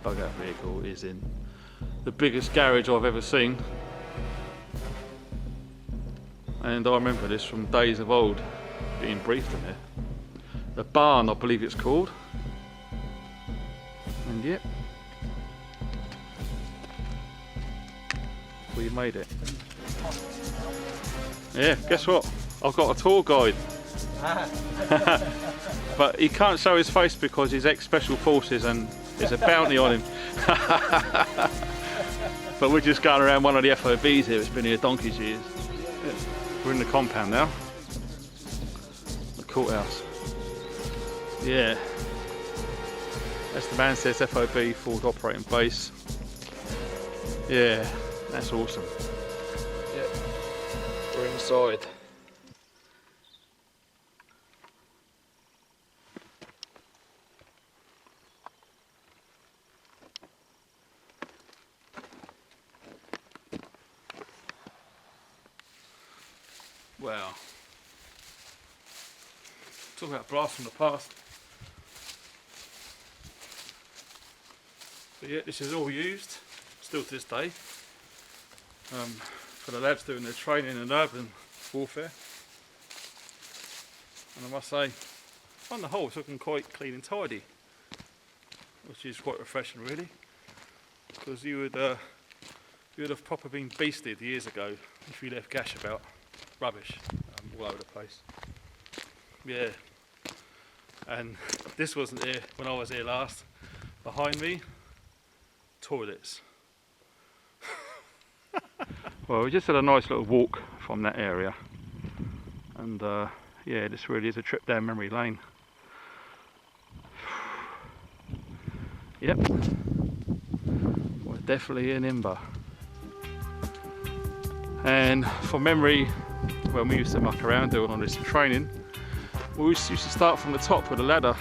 bug out vehicle is in the biggest garage I've ever seen. And I remember this from days of old, being briefed in there. The barn, I believe it's called. And yep, we made it. Yeah, guess what? I've got a tour guide. But he can't show his face because he's ex-special forces and there's a bounty on him. But we're just going around one of the FOBs here. It's been here donkey's years. We're in the compound now. The courthouse. Yeah. That's the man says FOB, forward operating base. Yeah, that's awesome. Yeah. We're inside. Wow. Talk about a blast from the past. But yeah, this is all used, still to this day, for the lads doing their training in urban warfare. And I must say, on the whole, it's looking quite clean and tidy, which is quite refreshing really, because you would have probably been beasted years ago if you left gash about. Rubbish all over the place. Yeah, and this wasn't here when I was here last. Behind me, toilets. Well, we just had a nice little walk from that area, and yeah, this really is a trip down memory lane. Yep, we're definitely in Imber. And from memory, when we used to muck around doing all this training, we used to start from the top with a ladder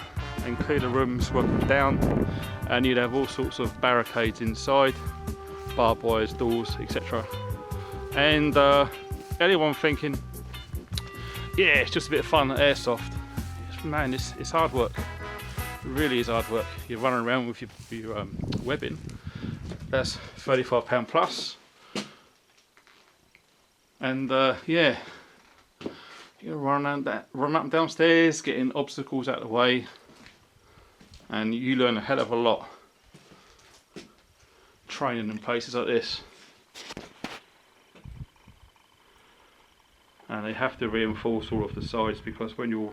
and clear the rooms, work them down, and you'd have all sorts of barricades inside, barbed wires, doors, etc. And anyone thinking, yeah, it's just a bit of fun, airsoft. Man, it's hard work. It really is hard work. You're running around with your webbing. That's £35 plus. And yeah, you run up and downstairs, getting obstacles out of the way, and you learn a hell of a lot training in places like this. And they have to reinforce all of the sides, because when you're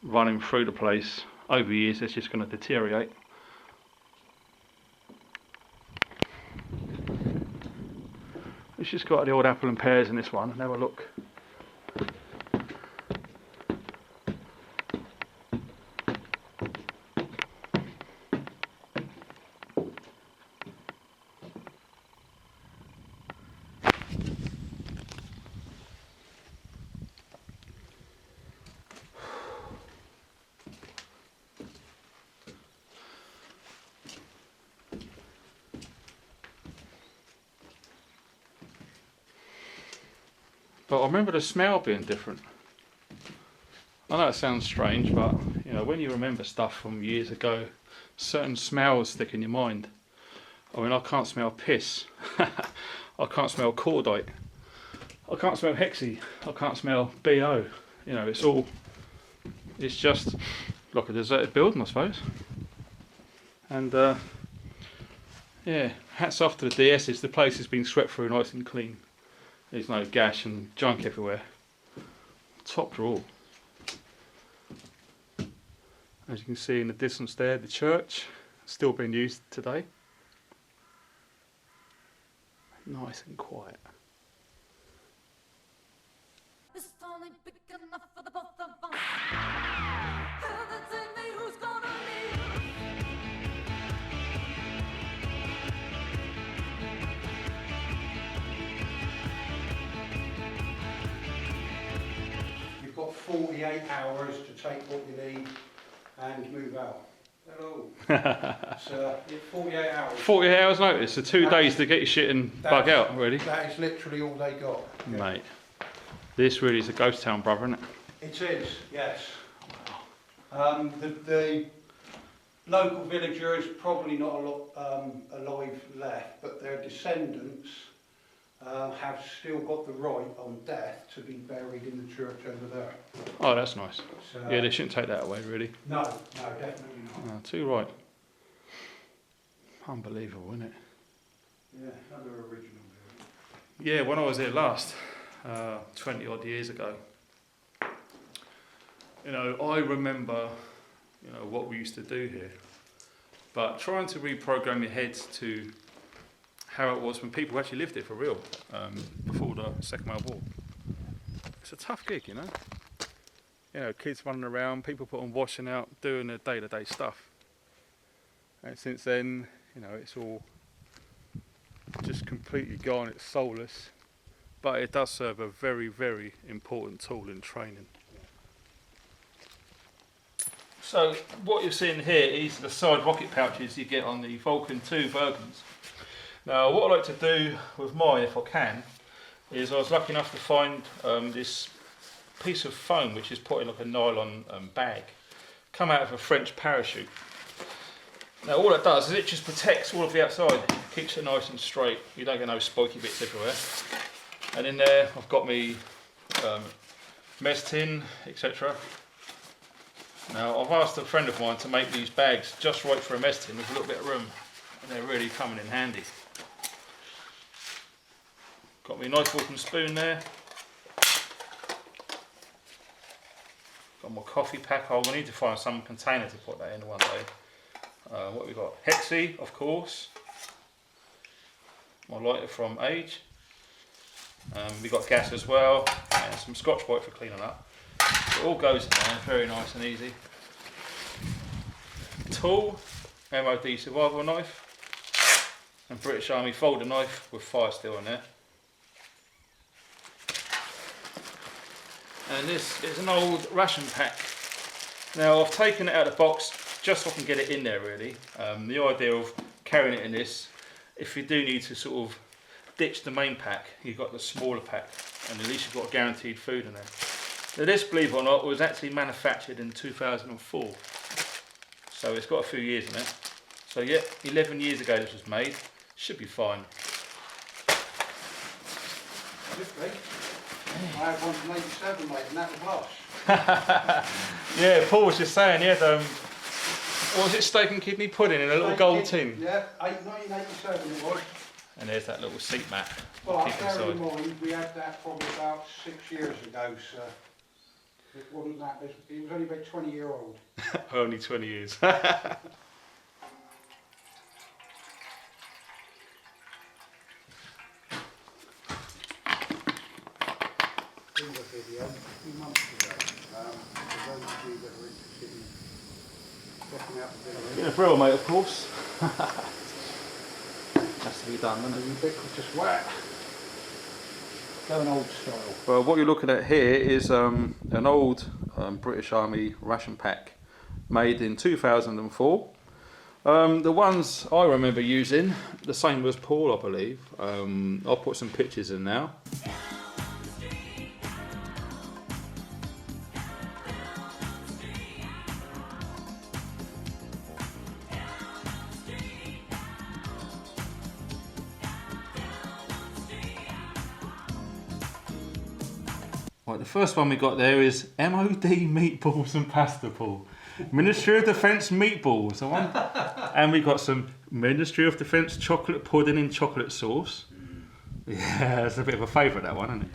running through the place over years, it's just going to deteriorate. It's just got the old apple and pears in this one, and have a look. But I remember the smell being different. I know it sounds strange, but you know, when you remember stuff from years ago, certain smells stick in your mind. I mean, I can't smell piss. I can't smell cordite. I can't smell hexy. I can't smell BO. You know, it's just like a deserted building, I suppose. And yeah, hats off to the DSs. The place has been swept through nice and clean. There's no gash and junk everywhere. Top drawer. As you can see in the distance there, the church, still being used today. Nice and quiet. You've got 48 hours to take what you need and move out. Hello. So, 48 hours. 48 hours notice, so 2 days to get your shit and bug out, really. That is literally all they got. Mate, this really is a ghost town, brother, isn't it? It is, yes. The local villagers, probably not a lot alive left, but their descendants have still got the right on death to be buried in the church over there. Oh, that's nice. So, Yeah, they shouldn't take that away, really. no, definitely not. Oh, too right. Unbelievable, isn't it? Yeah, another original. Yeah, when I was here last, 20 odd years ago, you know, I remember, you know, what we used to do here, but trying to reprogram your heads to how it was when people actually lived here for real, before the Second World War. It's a tough gig, you know. You know, kids running around, people putting washing out, doing their day-to-day stuff. And since then, you know, it's all just completely gone, it's soulless, but it does serve a very, very important tool in training. So what you're seeing here is the side rocket pouches you get on the Vulcan II Bergens. Now what I like to do with mine, if I can, is I was lucky enough to find this piece of foam which is put in like a nylon bag, come out of a French parachute. Now all it does is it just protects all of the outside, keeps it nice and straight, you don't get no spiky bits everywhere. And in there I've got me mess tin, etc. Now I've asked a friend of mine to make these bags just right for a mess tin with a little bit of room, and they're really coming in handy. Got me a nice fork and spoon there. Got my coffee pack. I'll need to find some container to put that in one day. What we got? Hexi, of course. My lighter from Age. We got gas as well, and some Scotch Brite for cleaning up. It all goes in there, very nice and easy. Tool, MOD survival knife, and British Army folder knife with fire steel in there. And this is an old ration pack. Now I've taken it out of the box just so I can get it in there really. The idea of carrying it in this, if you do need to sort of ditch the main pack, you've got the smaller pack, and at least you've got guaranteed food in there. Now this, believe it or not, was actually manufactured in 2004. So it's got a few years in it. So yeah, 11 years ago this was made. Should be fine. I had one from 87, mate, and that was lost. Yeah, Paul was just saying, yeah, what was it, steak and kidney pudding in a little gold tin? Yeah, 1987 it was. And there's that little seat mat. Well, bear in mind, we had that probably about 6 years ago, so it wasn't that, it was only about 20-year-old. Only 20 years. In the video a few months ago, for those of you that are interested in checking out the video. In a grill, mate, of course. Has to be done, doesn't it? The ubiquitous wet. Going old style. Well, what you're looking at here is an old British Army ration pack made in 2004. The ones I remember using, the same as Paul, I believe. I'll put some pictures in now. Right, the first one we got there is MOD meatballs and pasta, Paul. Ministry of Defence meatballs, the one. And we got some Ministry of Defence chocolate pudding in chocolate sauce. Yeah, it's a bit of a favourite, that one, isn't it?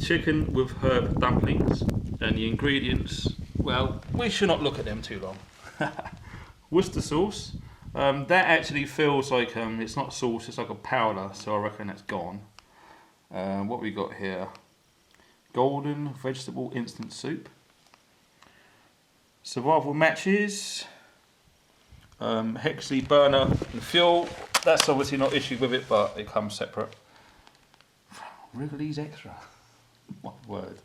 Yeah. Chicken with herb dumplings. And the ingredients, well, we should not look at them too long. Worcester sauce. That actually feels like, it's not sauce, it's like a powder, so I reckon that's gone. What we got here? Golden vegetable instant soup. Survival matches. Hexley burner and fuel. That's obviously not issued with it, but it comes separate. Wrigley's Extra. My word.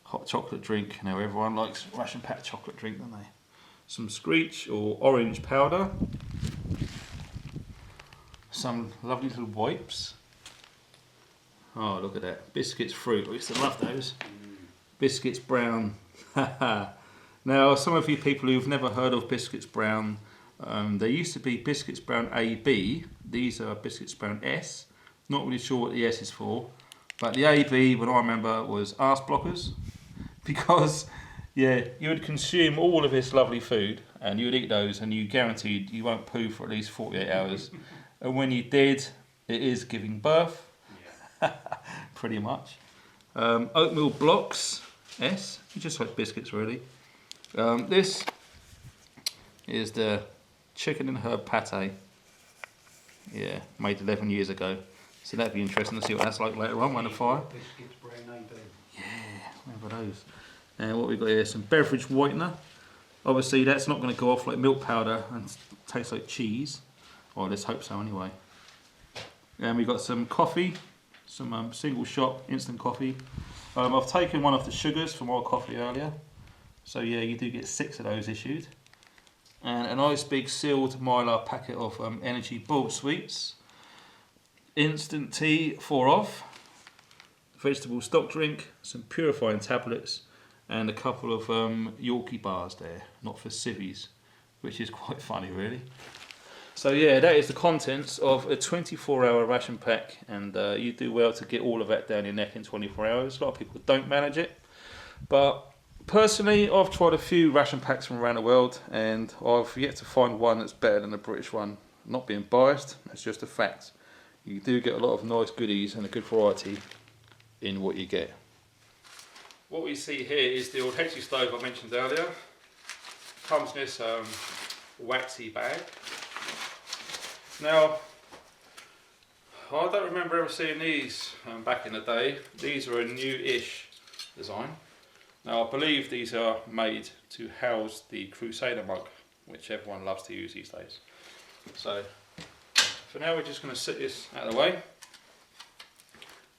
Hot chocolate drink. Now everyone likes ration pack chocolate drink, don't they? Some Screech or orange powder. Some lovely little wipes. Oh, look at that. Biscuits fruit. I used to love those. Biscuits brown. Now, some of you people who've never heard of Biscuits Brown, there used to be Biscuits Brown AB. These are Biscuits Brown S. Not really sure what the S is for, but the AB, what I remember, was arse blockers, because yeah, you would consume all of this lovely food and you would eat those, and you guaranteed you won't poo for at least 48 hours. And when you did, it is giving birth, pretty much. Oatmeal blocks S, just like biscuits really. This is the chicken and herb pate. Yeah, made 11 years ago. So that'd be interesting to see what that's like later on when the fire. Biscuits Brown AB. Yeah, remember those. And what we've got here is some beverage whitener. Obviously that's not going to go off like milk powder and taste like cheese. Or let's hope so anyway. And we've got some coffee, some single shot instant coffee. I've taken one off the sugars from our coffee earlier. So yeah, you do get 6 of those issued. And a nice big sealed Mylar packet of energy boiled sweets. Instant tea 4 off. Vegetable stock drink, some purifying tablets, and a couple of Yorkie bars there, not for civvies, which is quite funny really. So yeah, that is the contents of a 24-hour ration pack, and you do well to get all of that down your neck in 24 hours. A lot of people don't manage it, but personally I've tried a few ration packs from around the world, and I've yet to find one that's better than the British one. Not being biased, it's just a fact. You do get a lot of nice goodies and a good variety in what you get. What we see here is the old Hexie stove I mentioned earlier. Comes in this waxy bag. Now, I don't remember ever seeing these back in the day. These are a new-ish design. Now I believe these are made to house the Crusader mug, which everyone loves to use these days. So, for now we're just going to sit this out of the way.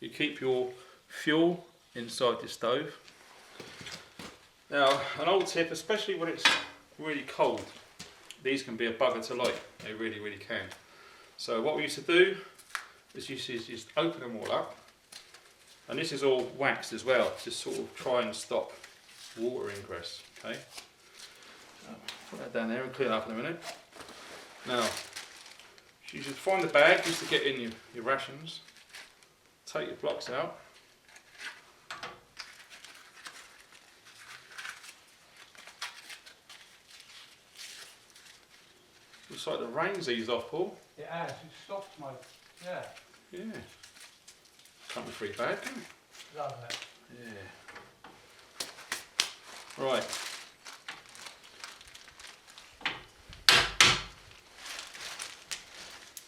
You keep your fuel inside the stove. Now, an old tip, especially when it's really cold, these can be a bugger to light. They really, really can. So what we used to do is just open them all up, and this is all waxed as well, just sort of try and stop water ingress. Okay, put that down there and clean it up in a minute. Now, you should find the bag just to get in your rations. Take your blocks out. Looks like the rain's eased off, Paul. It has, it stopped my, yeah. Yeah. Can't be free bad, can it? Love it. Yeah. Right.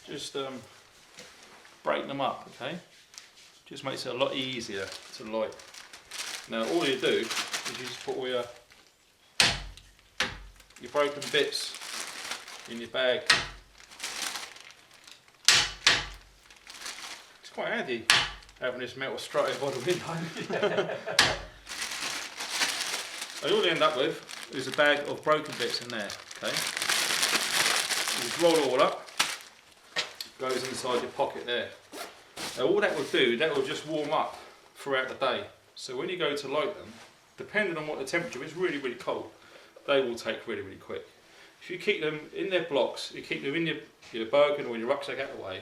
Just break them up, okay? Just makes it a lot easier to light. Now all you do is you just put all your broken bits in your bag. It's quite handy having this metal strut by the window. And all you end up with is a bag of broken bits in there, okay? You just roll it all up, goes inside your pocket there. Now all that will do, that will just warm up throughout the day. So when you go to light them, depending on what the temperature is, really, really cold, they will take really, really quick. If you keep them in their blocks, you keep them in your Bergen or your rucksack out of the way,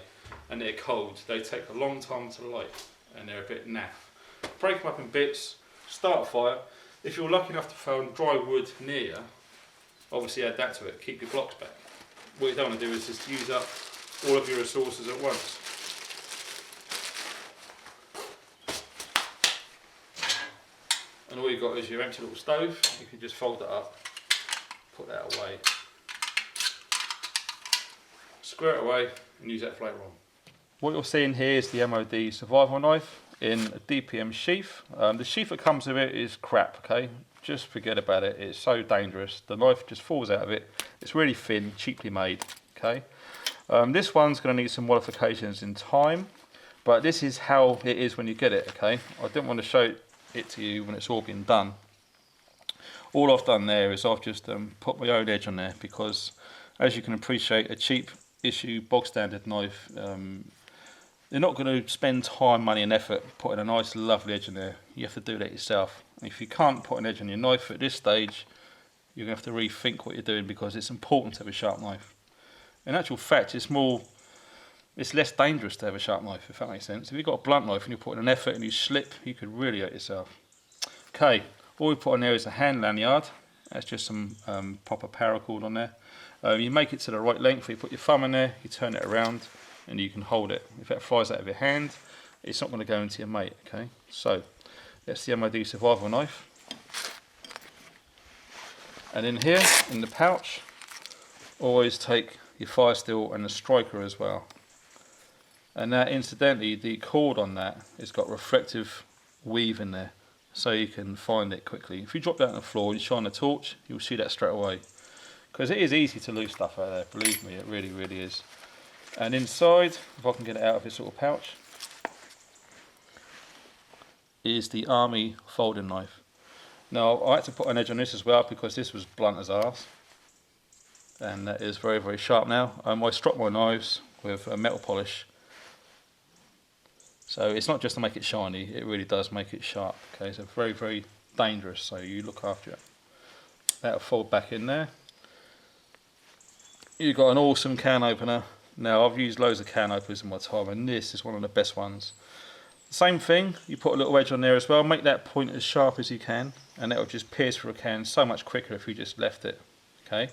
and they're cold, they take a long time to light, and they're a bit naff. Break them up in bits, start a fire. If you're lucky enough to find dry wood near you, obviously add that to it, keep your blocks back. What you don't want to do is just use up all of your resources at once. And all you've got is your empty little stove. You can just fold it up, put that away, square it away, and use that for later on. What you're seeing here is the MOD survival knife in a DPM sheath. The sheath that comes with it is crap, okay? Just forget about it, it's so dangerous. The knife just falls out of it. It's really thin, cheaply made, okay? This one's going to need some modifications in time, but this is how it is when you get it, okay? I didn't want to show it to you when it's all been done. All I've done there is I've just put my own edge on there, because as you can appreciate, a cheap issue bog standard knife, you're not going to spend time, money and effort putting a nice lovely edge in there. You have to do that yourself. If you can't put an edge on your knife at this stage, you're going to have to rethink what you're doing, because it's important to have a sharp knife. In actual fact, it's less dangerous to have a sharp knife, if that makes sense. If you've got a blunt knife and you put in an effort and you slip, you could really hurt yourself. Okay, all we put on there is a hand lanyard. That's just some proper paracord on there. You make it to the right length, you put your thumb in there, you turn it around, and you can hold it. If that flies out of your hand, it's not going to go into your mate, okay? So, that's the MOD survival knife. And in here, in the pouch, always take your fire steel and the striker as well. And that, incidentally, the cord on that has got reflective weave in there, so you can find it quickly. If you drop that on the floor, you shine a torch, you'll see that straight away. Because it is easy to lose stuff out there, believe me, it really, really is. And inside, if I can get it out of this little pouch, is the army folding knife. Now, I had to put an edge on this as well, because this was blunt as arse. And that is very, very sharp now. I struck my knives with a metal polish. So it's not just to make it shiny, it really does make it sharp. Okay, so very, very dangerous, so you look after it. That'll fold back in there. You've got an awesome can opener. Now, I've used loads of can openers in my time, and this is one of the best ones. Same thing, you put a little edge on there as well, make that point as sharp as you can, and that will just pierce through a can so much quicker if you just left it. Okay.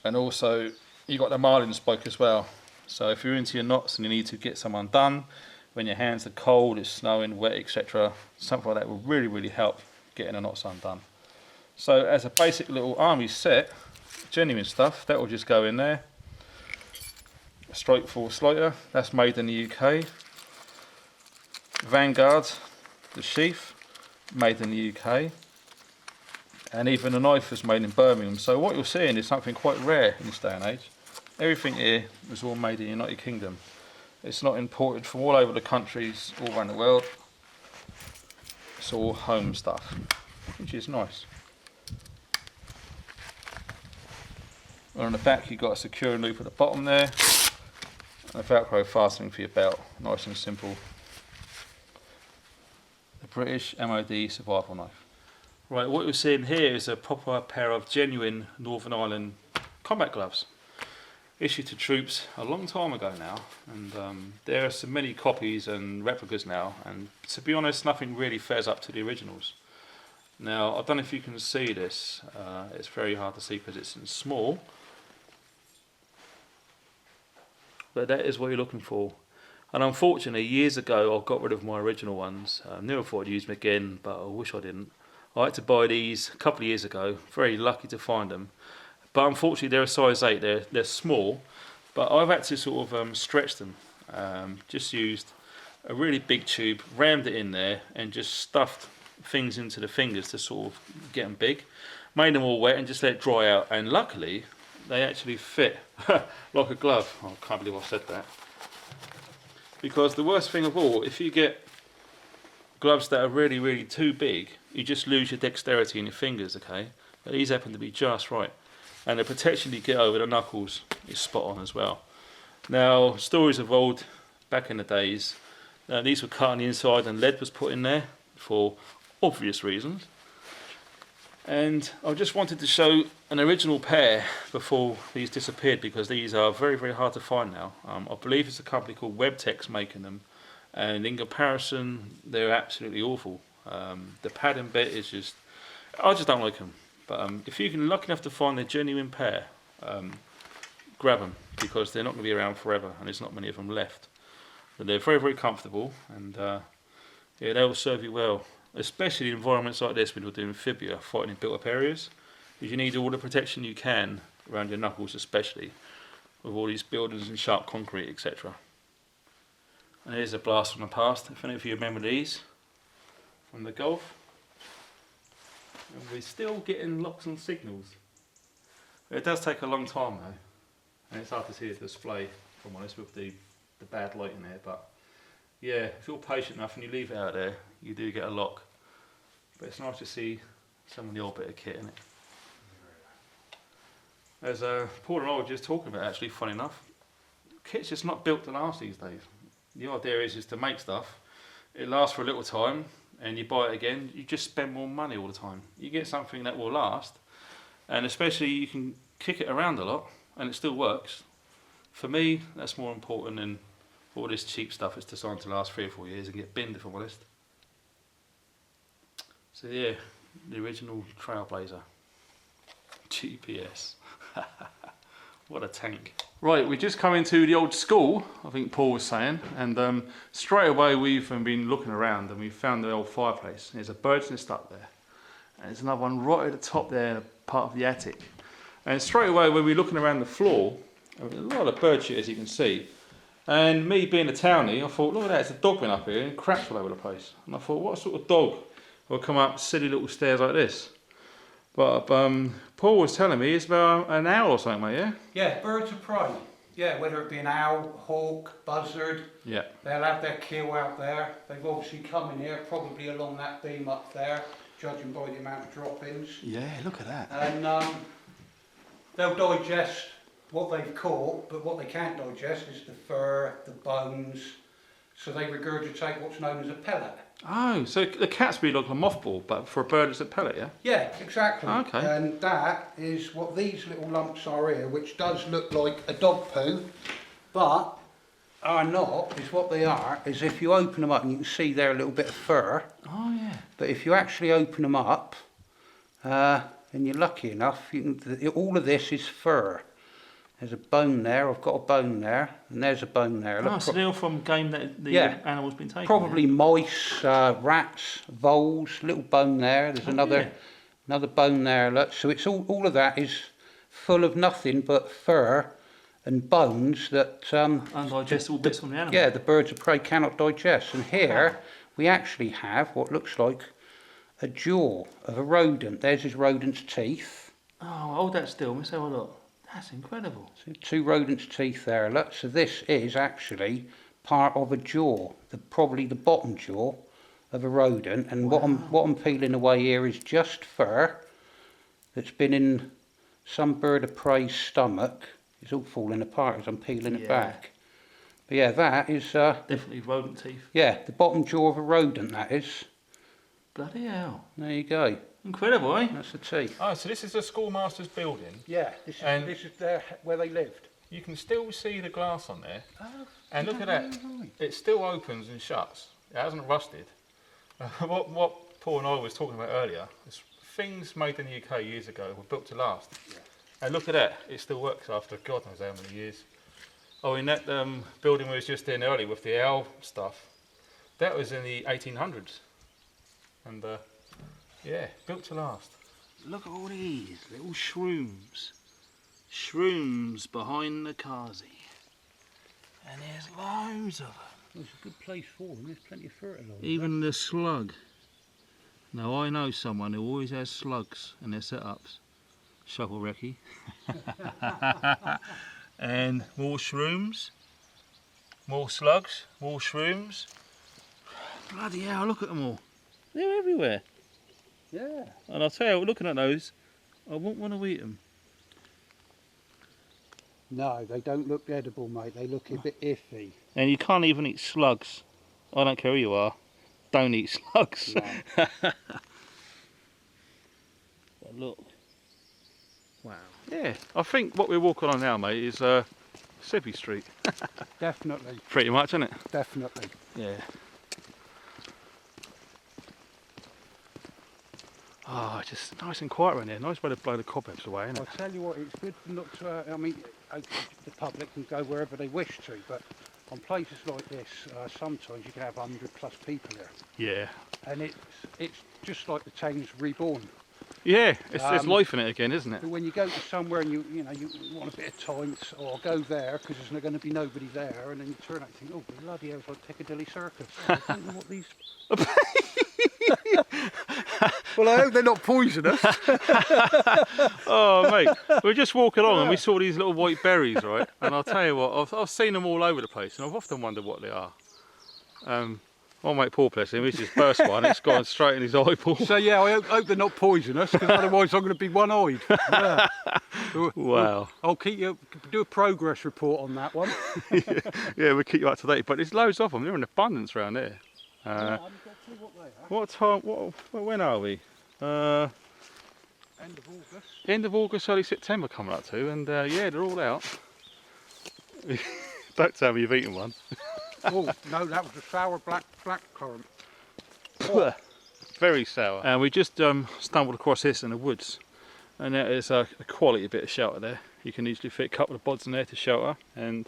And also, you've got the marlin spike as well. So if you're into your knots and you need to get some undone, when your hands are cold, it's snowing, wet, etc., something like that will really, really help getting the knots undone. So as a basic little army set, genuine stuff, that will just go in there. A strike force slicer, that's made in the UK. Vanguard, the sheath, made in the UK. And even the knife was made in Birmingham. So what you're seeing is something quite rare in this day and age. Everything here was all made in the United Kingdom. It's not imported from all over the countries, all around the world. It's all home stuff, which is nice. And on the back you've got a securing loop at the bottom there, and a Velcro fastening for your belt, nice and simple. The British MOD survival knife. Right, what you're seeing here is a proper pair of genuine Northern Ireland combat gloves, issued to troops a long time ago now, and there are so many copies and replicas now, and to be honest, nothing really fares up to the originals. Now, I don't know if you can see this, it's very hard to see because it's in small, but that is what you're looking for. And unfortunately, years ago I got rid of my original ones. Never thought I'd use them again, but I wish I didn't. I had to buy these a couple of years ago, very lucky to find them. But unfortunately they're a size 8, they're small, but I've had to sort of stretch them. Just used a really big tube, rammed it in there, and just stuffed things into the fingers to sort of get them big. Made them all wet and just let it dry out, and luckily they actually fit like a glove. Oh, I can't believe I said that. Because the worst thing of all, if you get gloves that are really, really too big, you just lose your dexterity in your fingers, okay? But these happen to be just right. And the protection you get over the knuckles is spot on as well. Now, stories of old, back in the days, these were cut on the inside and lead was put in there for obvious reasons. And I just wanted to show an original pair before these disappeared, because these are very, very hard to find now. I believe it's a company called Webtex making them, and in comparison they're absolutely awful. The padding bit is just, I just don't like them. But if you can lucky enough to find a genuine pair, grab them, because they're not going to be around forever and there's not many of them left. But they're very, very comfortable, and yeah, they will serve you well, especially in environments like this when you're doing amphibia, fighting in built-up areas, because you need all the protection you can around your knuckles, especially with all these buildings and sharp concrete, etc. And here's a blast from the past. If any of you remember these from the Gulf. And we're still getting locks and signals. It does take a long time though, and it's hard to see the display, if I'm honest, with the bad light in there, but yeah, if you're patient enough and you leave it out there, you do get a lock. But it's nice to see some of the old bit of kit in it. As Paul and I were just talking about, actually, funny enough, kit's just not built to last these days. The idea is to make stuff, it lasts for a little time, and you buy it again, you just spend more money all the time. You get something that will last, and especially you can kick it around a lot and it still works. For me, that's more important than all this cheap stuff that's designed to last 3 or 4 years and get binned, if I'm honest. So yeah, the original Trailblazer. GPS. What a tank. Right, we just come into the old school, I think Paul was saying, and straight away we've been looking around and we found the old fireplace. There's a bird's nest up there, and there's another one right at the top there, part of the attic. And straight away when we're looking around the floor, a lot of bird shit as you can see, and me being a townie, I thought, look at that, there's a dog went up here and craps all over the place. And I thought, what sort of dog will come up silly little stairs like this? But Paul was telling me it's about an owl or something, mate, yeah? Yeah, birds of prey. Yeah, whether it be an owl, hawk, buzzard. Yeah. They'll have their kill out there. They've obviously come in here, probably along that beam up there, judging by the amount of drop-ins. Yeah, look at that. And they'll digest what they've caught, but what they can't digest is the fur, the bones. So they regurgitate what's known as a pellet. Oh, so the cat's be like a mothball, but for a bird it's a pellet, yeah? Yeah, exactly. Okay. And that is what these little lumps are here, which does look like a dog poo, but are not, is what they are, is if you open them up, and you can see there a little bit of fur. Oh, yeah. But if you actually open them up, and you're lucky enough, you can, all of this is fur. There's a bone there, I've got a bone there, and there's a bone there. Oh, so they're all from game that the animal's been taken? Probably mice, rats, voles, little bone there. There's another bone there. Look. So it's all of that is full of nothing but fur and bones that... undigestible bits from the animal. Yeah, the birds of prey cannot digest. And here we actually have what looks like a jaw of a rodent. There's his rodent's teeth. Oh, hold that still, let's have a look. That's incredible. So 2 rodents' teeth there, look. So this is actually part of a jaw, probably the bottom jaw of a rodent. And what I'm peeling away here is just fur that's been in some bird of prey's stomach. It's all falling apart as I'm peeling it back. But yeah, that is definitely rodent teeth. Yeah, the bottom jaw of a rodent, that is. Bloody hell. There you go. Incredible, eh? That's the teeth. Oh, so this is the schoolmaster's building. Yeah, this is where they lived. You can still see the glass on there. Oh, and look at that. Right. It still opens and shuts. It hasn't rusted. What Paul and I was talking about earlier is things made in the UK years ago were built to last. Yeah. And look at that. It still works after God knows how many years. Oh, in that building we was just in earlier with the owl stuff, that was in the 1800s. And yeah, built to last. Look at all these little shrooms. Shrooms behind the Kazi. And there's loads of them. Well, it's a good place for them, there's plenty of fertiliser. Even the slug. Now I know someone who always has slugs in their setups. Shovel recce. And more shrooms. More slugs, more shrooms. Bloody hell, look at them all. They're everywhere. Yeah. And I'll tell you, looking at those, I wouldn't want to eat them. No, they don't look edible, mate. They look a bit iffy. And you can't even eat slugs. I don't care who you are. Don't eat slugs. No. But look. Wow. Yeah, I think what we're walking on now, mate, is Sippy Street. Definitely. Pretty much, isn't it? Definitely. Yeah. Oh, just nice and quiet around here. Nice way to blow the cobwebs away, isn't it? I'll tell you what, it's good not to, I mean, the public can go wherever they wish to, but on places like this, sometimes you can have 100+ people here. Yeah. And it's just like the town's reborn. Yeah, it's life in it again, isn't it? But when you go to somewhere and you want a bit of time, or go there because there's going to be nobody there, and then you turn out and think, oh bloody hell, it's like Piccadilly Circus. I don't know what these. Well, I hope they're not poisonous. Oh mate, we're just walking along and we saw these little white berries, right? And I'll tell you what, I've seen them all over the place, and I've often wondered what they are. My mate Paul, bless him, he's just burst one, it's gone straight in his eyeball. So yeah, I hope they're not poisonous, because otherwise I'm going to be one-eyed. Yeah. Wow. I'll do a progress report on that one. Yeah, we'll keep you up to date, but there's loads of them, they're in abundance around here. I haven't got a clue what they are. What time? When are we? End of August. End of August, early September coming up to, and yeah, they're all out. Don't tell me you've eaten one. Oh no, that was a sour blackcurrant. Very sour. And we just stumbled across this in the woods, and that is a quality bit of shelter there. You can easily fit a couple of bods in there to shelter, and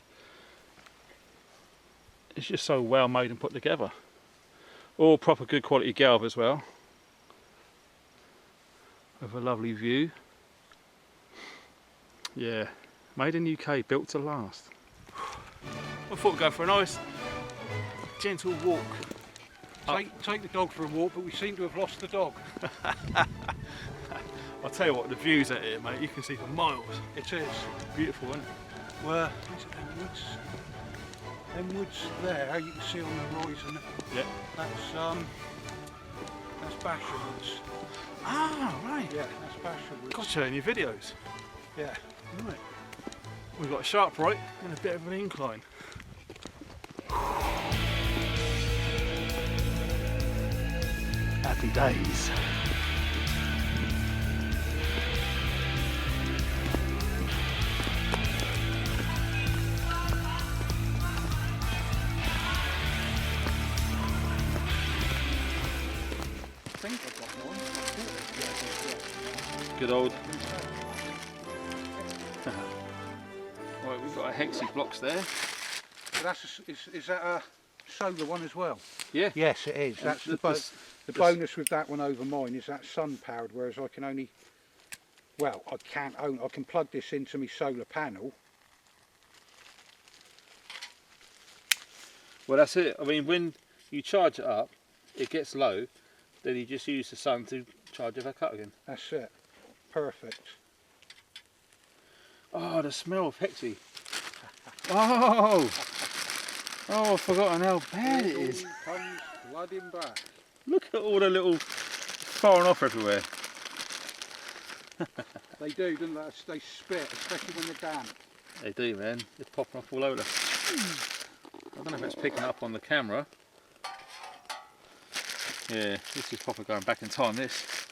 it's just so well made and put together. All proper good quality galv as well, with a lovely view. Yeah, made in UK, built to last. I thought we'd go for a nice gentle walk. Take the dog for a walk, but we seem to have lost the dog. I'll tell you what, the views out here, mate, you can see for miles. It is. Beautiful, isn't it? Where is it? Them woods. Them woods there, you can see on the horizon. Yeah. That's Basher Woods. Ah, right. Yeah, that's Basher Woods. Gotcha in your videos. Yeah. Right. We've got a sharp right and a bit of an incline. Happy days. I think I've got one. Good old. Right, we've got a hexy blocks there. So is that a solar one as well? Yeah. Yes, it is. That's the bonus with that one over mine is that sun powered, whereas I can only, well, I can plug this into my solar panel. Well, that's it. I mean, when you charge it up, it gets low. Then you just use the sun to charge it back up again. That's it. Perfect. Oh, the smell of hexy. Oh, I've forgotten how bad it is. Comes flooding back. Look at all the little firing off everywhere. They do, don't they? They spit, especially when they're damp. They do, man. They're popping off all over. I don't know if it's picking up on the camera. Yeah, this is proper going back in time, this.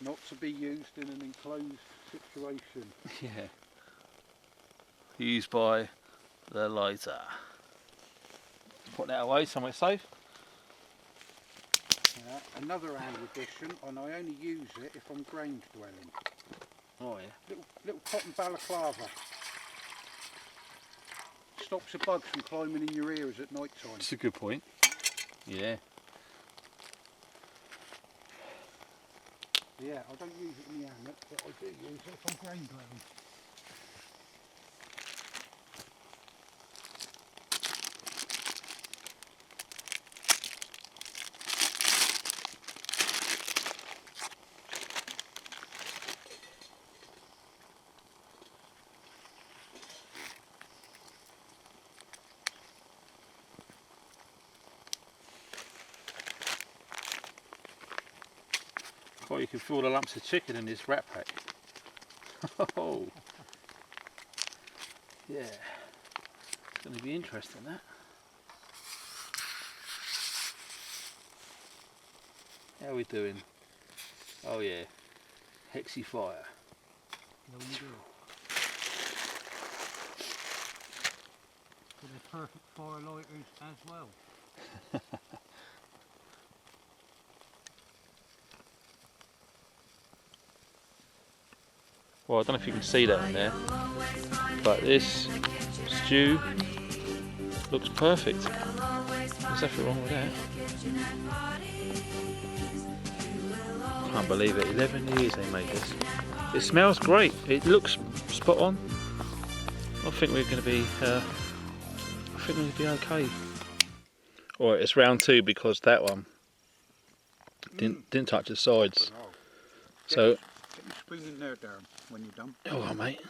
Not to be used in an enclosed situation. Yeah. Used by the lighter. Put that away somewhere safe. Yeah, another hand addition, and I only use it if I'm grange dwelling. Oh yeah. Little cotton balaclava. Stops the bugs from climbing in your ears at night time. That's a good point. Yeah. Yeah, I don't use it in the hammock, but I do use it if I'm grain dwelling. Oh, you can feel the lumps of chicken in this rat pack. Oh, yeah. It's going to be interesting, that. How are we doing? Oh yeah, hexy fire. No, you do. So they're perfect fire lighters as well. Well, I don't know if you can see that in there, but this stew looks perfect. There's nothing wrong with that. Can't believe it, 11 years they made this. It smells great, it looks spot on. I think we're going to be, okay. Alright, it's round 2 because that one didn't touch the sides. So. Get your spoon in there, Darren, when you're done. Oh, mate.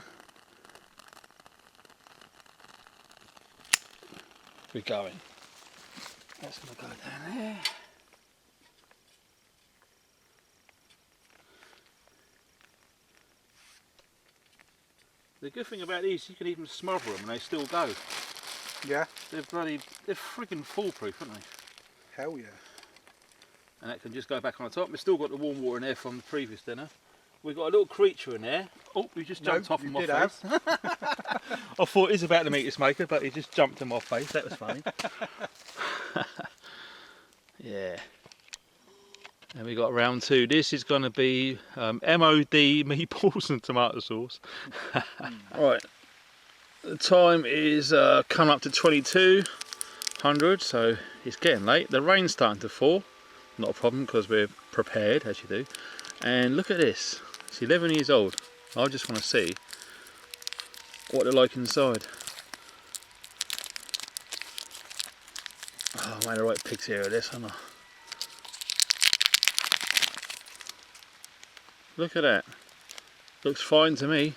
We're going. That's going to go down there. The good thing about these, you can even smother them and they still go. Yeah. they're friggin' foolproof, aren't they? Hell yeah. And that can just go back on the top. We've still got the warm water in there from the previous dinner. We've got a little creature in there. Oh, he just jumped off in my face. I thought he's about to meet his maker, but he just jumped in my face. That was funny. Yeah. And we got round 2. This is going to be MOD meatballs and tomato sauce. Right. The time is coming up to 2200, so it's getting late. The rain's starting to fall. Not a problem because we're prepared, as you do. And look at this. It's 11 years old. I just want to see what they're like inside. Oh, I made the right pigs here of this, haven't I? Look at that. Looks fine to me.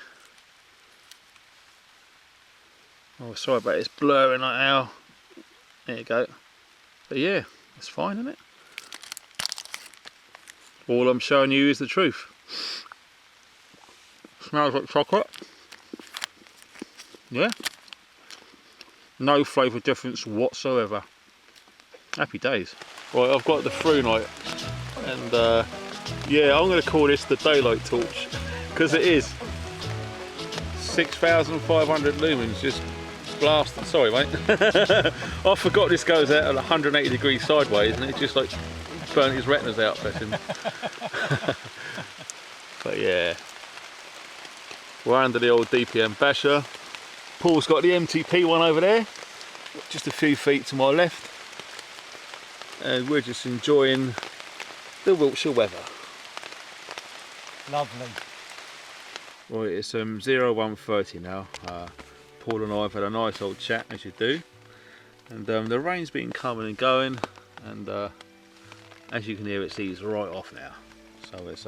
Oh, sorry about this blurring like how. There you go. But yeah, it's fine, isn't it? All I'm showing you is the truth. Smells like chocolate. Yeah. No flavour difference whatsoever. Happy days. Right, I've got the through night, and yeah, I'm going to call this the daylight torch, because it is. 6,500 lumens just blasted. Sorry, mate. I forgot this goes out at 180 degrees sideways, and it just like burnt his retinas out, bless him. But yeah, we're under the old DPM basher. Paul's got the MTP one over there, just a few feet to my left, and we're just enjoying the Wiltshire weather. Lovely. Right, it's 01:30 now. Paul and I have had a nice old chat, as you do, and the rain's been coming and going, and as you can hear, it's eased right off now, so it's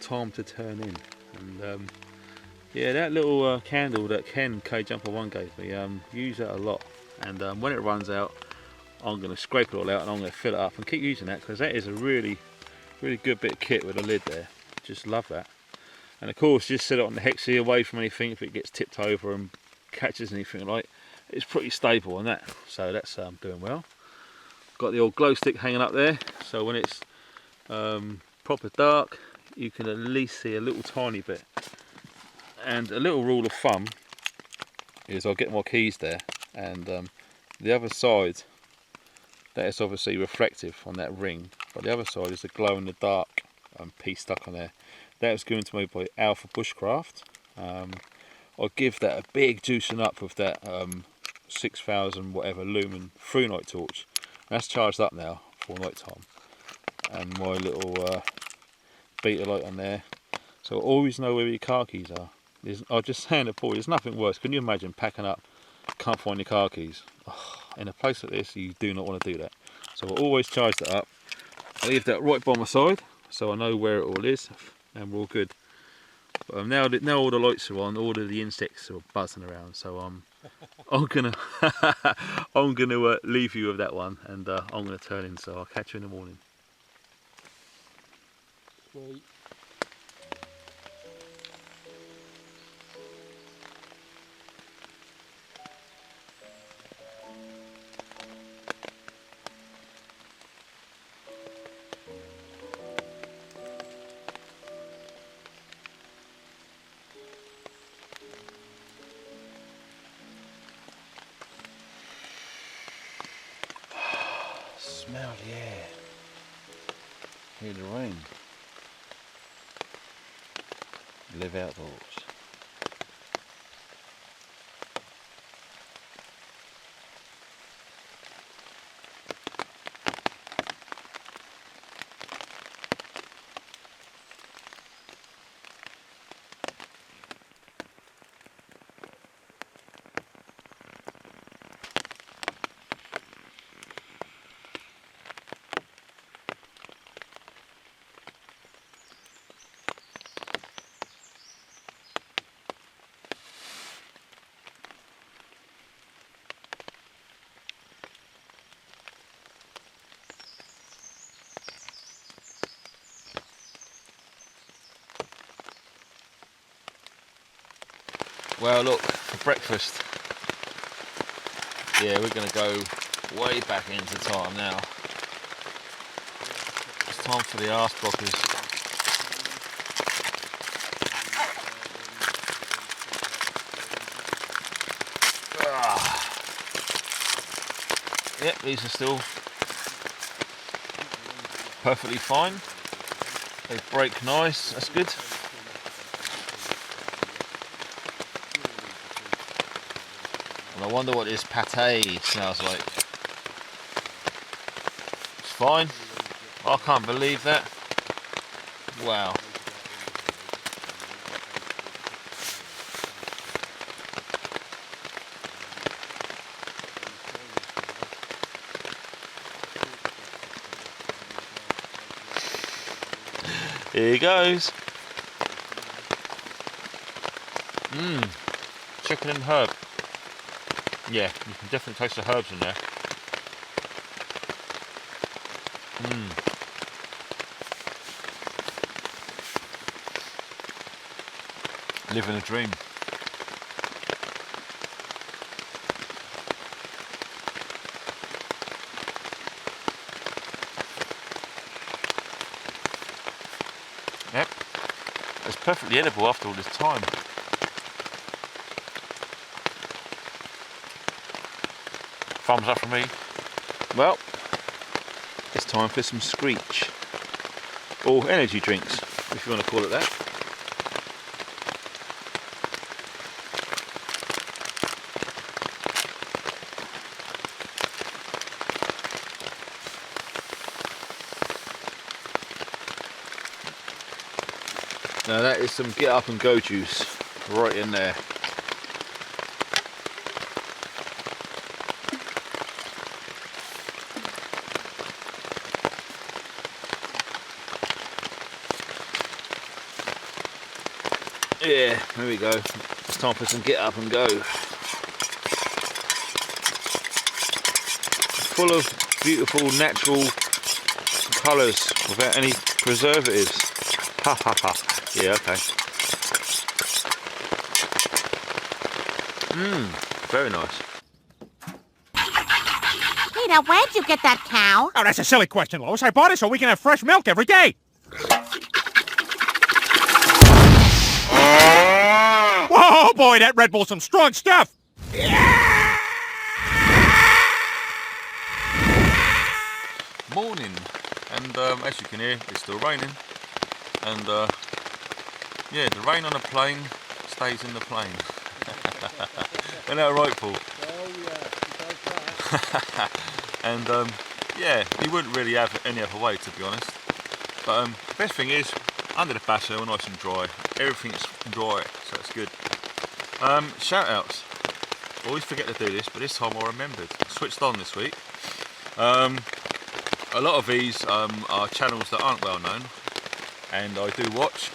time to turn in. And yeah, that little candle that Ken K-Jumper1 gave me, use that a lot, and when it runs out, I'm going to scrape it all out and I'm going to fill it up and keep using that, because that is a really good bit of kit with a lid there. Just love that. And of course, just set it on the hexie away from anything. If it gets tipped over and catches anything, like, it's pretty stable on that, so that's doing well. Got the old glow stick hanging up there, so when it's proper dark, you can at least see a little tiny bit. And a little rule of thumb is I'll get my keys there, and the other side, that is obviously reflective on that ring, but the other side is the glow in the dark piece stuck on there. That was given to me by Alpha Bushcraft. I'll give that a big juicing up with that 6,000 whatever lumen through night torch. That's charged up now for night time, and my little beta light on there, so always know where your car keys are. I'll just saying to Paul, there's nothing worse. Can you imagine packing up, can't find your car keys? Oh, in a place like this, you do not want to do that. So I'll always charge that up. I leave that right by my side, so I know where it all is, and we're all good. But now all the lights are on, all of the insects are buzzing around, so I'm gonna leave you with that one, and I'm gonna turn in. So I'll catch you in the morning. Sweet. Smell the air. Hear the rain. Live outdoors. Well, look, for breakfast, Yeah, we're going to go way back into time now. It's time for the arse blockers. Yep, these are still perfectly fine. They break nice, that's good. And I wonder what this pate smells like. It's fine. I can't believe that. Wow. Here goes. Chicken and herb. Yeah, you can definitely taste the herbs in there. Living a dream. Yep, it's perfectly edible after all this time. Thumbs up from me. Well, it's time for some Screech, or energy drinks, if you want to call it that. Now that is some get up and go juice right in there. Yeah, there we go. It's time for some get up and go. Full of beautiful natural colours without any preservatives. Ha ha ha. Yeah, okay. Very nice. Peter, where'd you get that cow? Oh, that's a silly question, Lois. I bought it so we can have fresh milk every day. Whoa, boy, that Red Bull's some strong stuff. Morning, and as you can hear, it's still raining. And yeah, the rain on a plane stays in the plane. Isn't that right, Paul? And yeah, you wouldn't really have it any other way, to be honest. But the best thing is, under the basher, we're nice and dry. Everything's dry, so it's good. Shoutouts. Always forget to do this, but this time I remembered. Switched on this week. A lot of these are channels that aren't well known, and I do watch.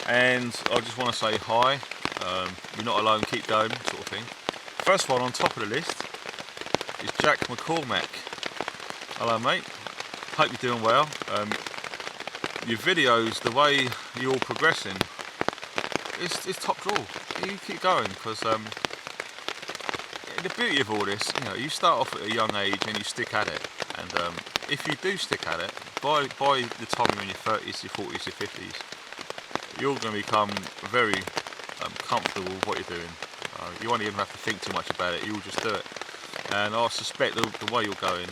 And I just want to say hi. You're not alone. Keep going, sort of thing. First one on top of the list is Jack McCormack. Hello, mate. Hope you're doing well. Your videos, the way you're progressing, it's top draw. You keep going, because the beauty of all this, you know, you start off at a young age and you stick at it. And if you do stick at it, by the time you're in your 30s, your 40s, your 50s, you're going to become very comfortable with what you're doing. You won't even have to think too much about it. You'll just do it. And I suspect the way you're going,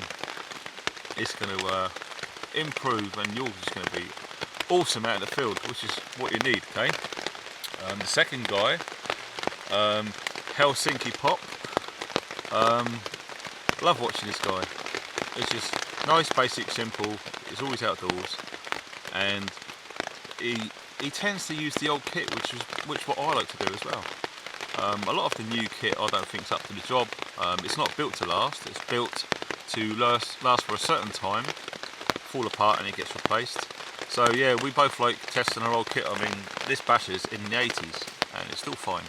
it's going to improve, and you're just going to be awesome out in the field, which is what you need. Okay. The second guy, Helsinki Pop. Love watching this guy. It's just nice, basic, simple. It's always outdoors, and he tends to use the old kit, which what I like to do as well. A lot of the new kit I don't think is up to the job. It's not built to last. It's built to last for a certain time, fall apart, and it gets replaced. So yeah, we both like testing our old kit. I mean, this basher's in the 80s and it's still fine.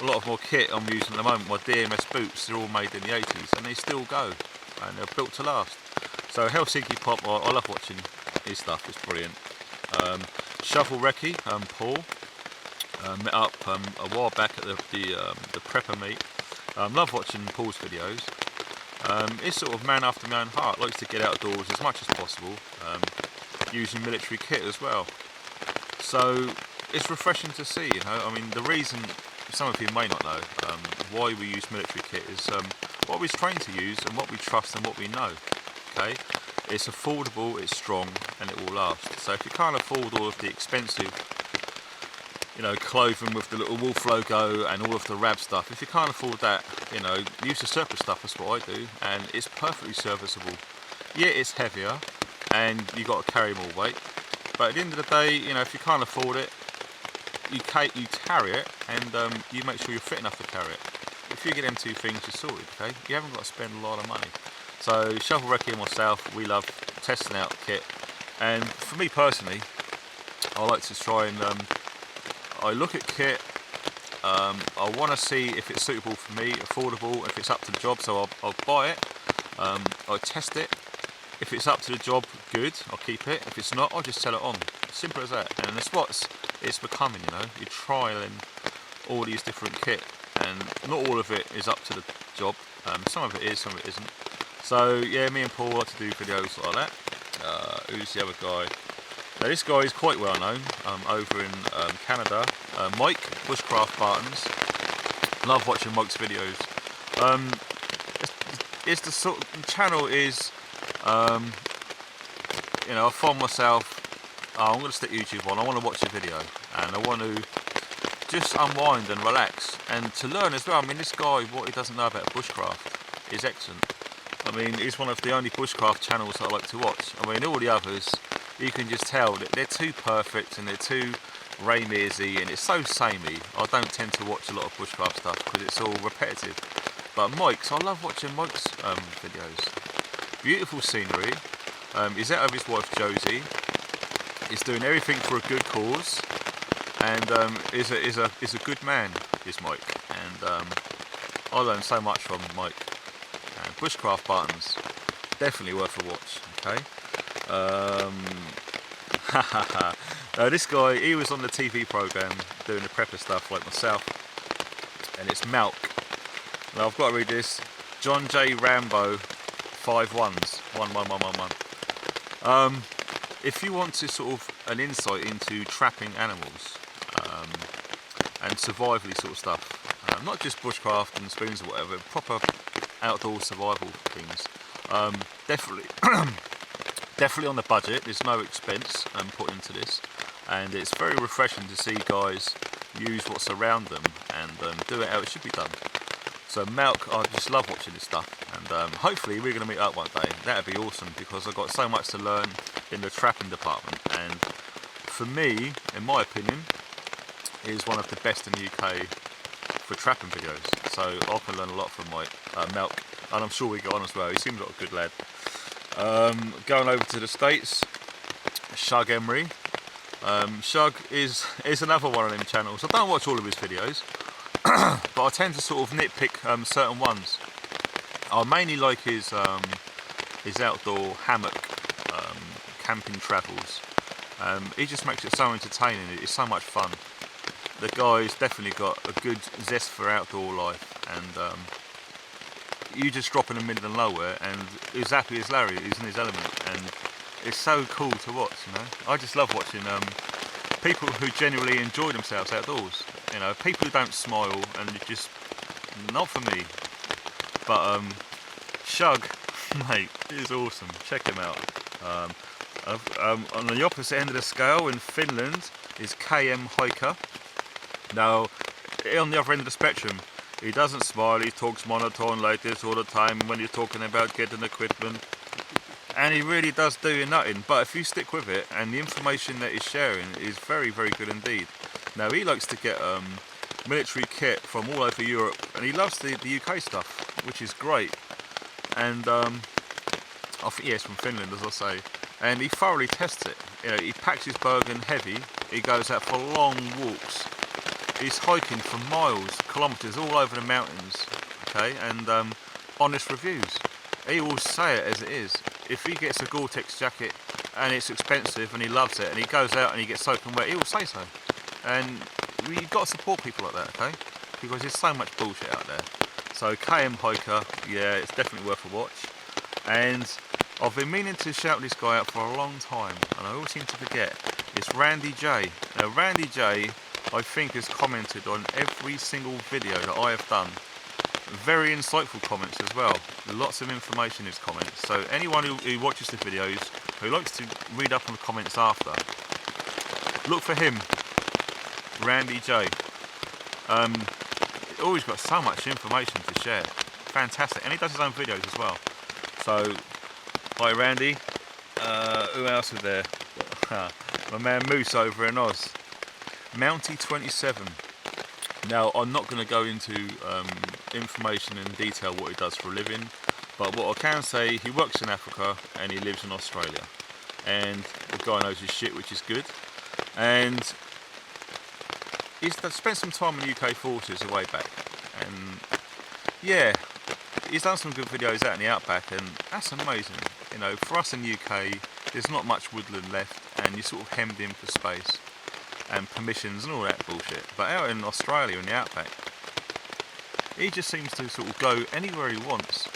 A lot of more kit I'm using at the moment, my DMS boots, they're all made in the 80s and they still go, and they're built to last. So Helsinki Pop, I love watching his stuff. It's brilliant. Shovel Recce, Paul, met up a while back at the prepper meet, Love watching Paul's videos. It's sort of man after my own heart. Likes to get outdoors as much as possible, using military kit as well. So it's refreshing to see, you know. I mean, the reason some of you may not know why we use military kit is what we're trained to use and what we trust and what we know. Okay, it's affordable, it's strong, and it will last. So if you can't afford all of the expensive, you know, clothing with the little wolf logo and all of the rab stuff, if you can't afford that, you know, use the surplus stuff. That's what I do, and it's perfectly serviceable. Yeah, it's heavier, and you got to carry more weight. But at the end of the day, you know, if you can't afford it, you carry it, and you make sure you're fit enough to carry it. If you get them two things, you're sorted. Okay, you haven't got to spend a lot of money. So Shovel Recce and myself, we love testing out the kit, and for me personally, I like to try and I look at kit. I want to see if it's suitable for me, affordable, if it's up to the job. So I'll buy it. I test it. If it's up to the job, good, I'll keep it. If it's not, I'll just sell it on. Simple as that. And that's what it's becoming, you know. You're trialing all these different kit, and not all of it is up to the job. Some of it is, some of it isn't. So yeah, me and Paul like to do videos like that. Who's the other guy? Now this guy is quite well known over in Canada. Mike, Bushcraft Bartons. Love watching Mike's videos. It's the sort of channel is, you know, I find myself, I'm going to stick YouTube on. I want to watch a video, and I want to just unwind and relax, and to learn as well. I mean, this guy, what he doesn't know about bushcraft is excellent. I mean, he's one of the only bushcraft channels that I like to watch. I mean, all the others, you can just tell that they're too perfect and they're too Raymersy, and it's so samey. I don't tend to watch a lot of bushcraft stuff because it's all repetitive. But Mike's, I love watching Mike's videos. Beautiful scenery. He's out of his wife Josie. He's doing everything for a good cause, and is a good man, is Mike. And I learned so much from Mike. And Bushcraft Bartons, definitely worth a watch. Okay. Now this guy, he was on the TV program doing the prepper stuff like myself, and it's Malk. Now I've got to read this. John J. Rambo 5 1s 11111. If you want to sort of an insight into trapping animals and survivally sort of stuff, not just bushcraft and spoons or whatever, proper outdoor survival things, definitely definitely on the budget. There's no expense put into this, and it's very refreshing to see guys use what's around them and do it how it should be done. So Malk, I just love watching this stuff, and hopefully we're going to meet up one day. That'd be awesome, because I've got so much to learn in the trapping department, and for me, in my opinion, is one of the best in the UK for trapping videos. So I can learn a lot from my Malk, and I'm sure we get on as well. He seems like a good lad. Going over to the States, Shug Emery. Shug is another one of them channels. I don't watch all of his videos, but I tend to sort of nitpick certain ones. I mainly like his outdoor hammock camping travels. He just makes it so entertaining. It's so much fun. The guy's definitely got a good zest for outdoor life, and you just drop in the middle of nowhere and he's happy as Larry. He's in his element, and it's so cool to watch. You know, I just love watching people who genuinely enjoy themselves outdoors. You know, people who don't smile, and it just not for me. But Shug, mate, is awesome. Check him out. On the opposite end of the scale in Finland is KM Hiker. Now, on the other end of the spectrum, he doesn't smile, he talks monotone like this all the time when you're talking about getting equipment. And he really does do you nothing, but if you stick with it, and the information that he's sharing is very, very good indeed. Now, he likes to get military kit from all over Europe, and he loves the UK stuff, which is great. And I think, yes, from Finland, as I say. And he thoroughly tests it. You know, he packs his Bergen heavy, he goes out for long walks. He's hiking for miles, kilometres, all over the mountains, okay, and honest reviews. He will say it as it is. If he gets a Gore-Tex jacket and it's expensive and he loves it, and he goes out and he gets soaking wet, he will say so. And you've got to support people like that, okay, because there's so much bullshit out there. So KM Hiker, yeah, it's definitely worth a watch. And I've been meaning to shout this guy out for a long time, and I always seem to forget. It's Randy J. Now Randy J, I think, has commented on every single video that I have done. Very insightful comments as well. Lots of information in his comments. So anyone who watches the videos, who likes to read up on the comments after, look for him, Randy J. Always got so much information to share. Fantastic. And he does his own videos as well. So, hi Randy. Who else is there? My man Moose over in Oz. Mountie 27. Now, I'm not going to go into information in detail what he does for a living, but what I can say, he works in Africa and he lives in Australia. And the guy knows his shit, which is good. And he's spent some time in the UK forces a way back. And yeah, he's done some good videos out in the outback, and that's amazing. You know, for us in the UK, there's not much woodland left, and you're sort of hemmed in for space and permissions and all that bullshit. But out in Australia, in the outback, he just seems to sort of go anywhere he wants.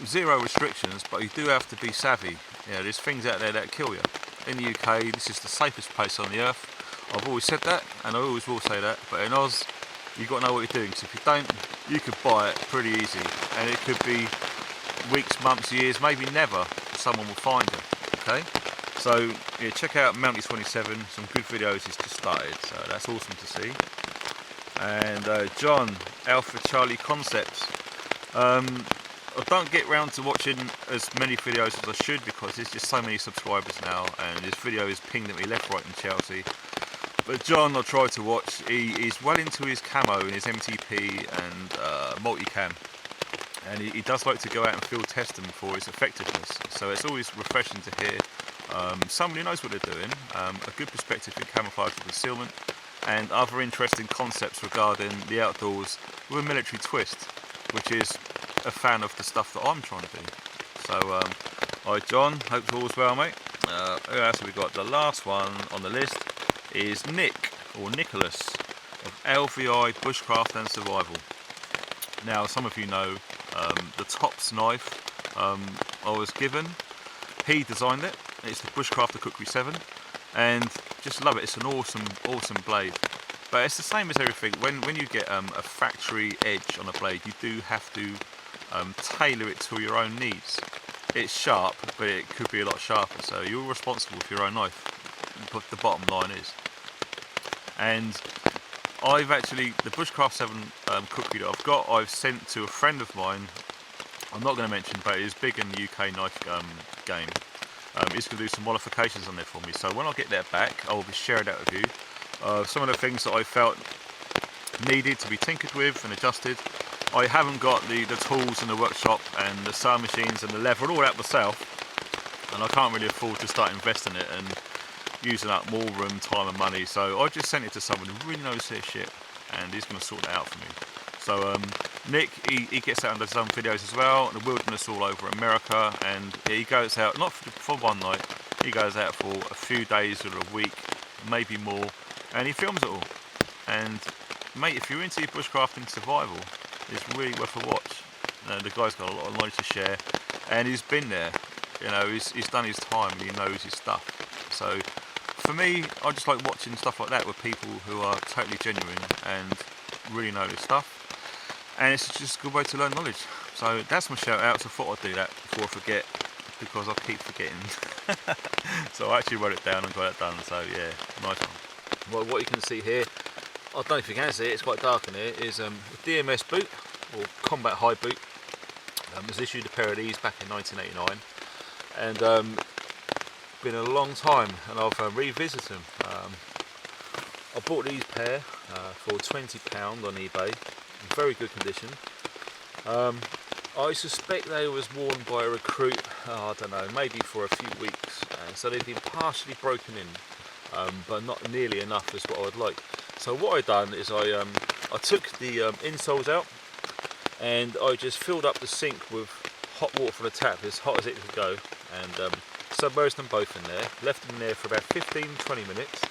Zero restrictions, but you do have to be savvy. You know, there's things out there that kill you. In the UK, this is the safest place on the earth. I've always said that, and I always will say that. But in Oz, you've got to know what you're doing. So if you don't, you could buy it pretty easy. And it could be weeks, months, years, maybe never, someone will find you. Okay? So yeah, check out Mountie 27, some good videos he's just started, so that's awesome to see. And John, Alpha Charlie Concepts. I don't get round to watching as many videos as I should because there's just so many subscribers now, and his video is pinged at me left, right and Chelsea. But John, I try to watch. He's well into his camo and his MTP and multicam. And he does like to go out and field test them for its effectiveness. So it's always refreshing to hear somebody who knows what they're doing, a good perspective in camouflage and concealment, and other interesting concepts regarding the outdoors with a military twist, which is a fan of the stuff that I'm trying to do. So, hi John, hope all's well, mate. Who else have we got? The last one on the list is Nick, or Nicholas, of LVI Bushcraft and Survival. Now, some of you know the Tops knife I was given. He designed it. It's the Bushcrafter Cookery 7, and just love it. It's an awesome blade. But it's the same as everything. When you get a factory edge on a blade, you do have to tailor it to your own needs. It's sharp, but it could be a lot sharper. So you're responsible for your own knife. But the bottom line is. And I've actually, the Bushcraft 7 cookery that I've got, I've sent to a friend of mine. I'm not going to mention, but it's big in the UK knife game. He's going to do some modifications on there for me. So when I get that back, I will be sharing that with you. Some of the things that I felt needed to be tinkered with and adjusted. I haven't got the tools in the workshop and the sewing machines and the leather and all that myself, and I can't really afford to start investing in it and using up more room, time and money. So I just sent it to someone who really knows their shit, and he's going to sort that out for me. So Nick, he gets out and does his own videos as well, the wilderness all over America, and he goes out, not for one night, he goes out for a few days or a week, maybe more, and he films it all. And mate, if you're into your bushcrafting survival, it's really worth a watch. You know, the guy's got a lot of knowledge to share, and he's been there. You know, he's done his time and he knows his stuff. So for me, I just like watching stuff like that with people who are totally genuine and really know their stuff. And it's just a good way to learn knowledge. So that's my shout out. So I thought I'd do that before I forget, because I keep forgetting. So I actually wrote it down and got it done. So yeah, nice one. Well, what you can see here, I don't know if you can see it, it's quite dark in here, is a DMS boot, or combat high boot. I was issued a pair of these back in 1989, and been a long time, and I've revisited them. I bought these pair for £20 on eBay, in very good condition. I suspect they was worn by a recruit, I don't know, maybe for a few weeks, and so they've been partially broken in, but not nearly enough as what I would like. So what I done is I took the insoles out, and I just filled up the sink with hot water from the tap, as hot as it could go, and submerged them both in there, left them there for about 15-20 minutes,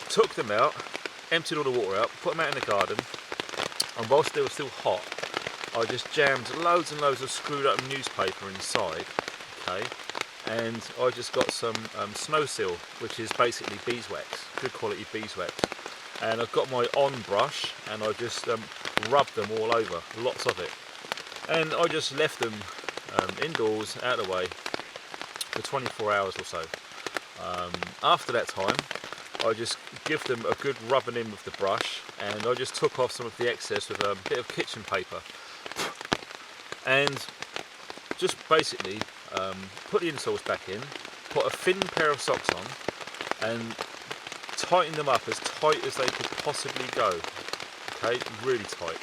took them out, emptied all the water out, put them out in the garden, and whilst they were still hot, I just jammed loads and loads of screwed up newspaper inside, okay, and I just got some snow seal, which is basically beeswax, good quality beeswax, and I've got my on brush and I just rubbed them all over, lots of it, and I just left them indoors, out of the way, for 24 hours or so. After that time, I just give them a good rubbing in with the brush, and I just took off some of the excess with a bit of kitchen paper, and just basically put the insoles back in, put a thin pair of socks on, and tighten them up as tight as they could possibly go, okay, really tight,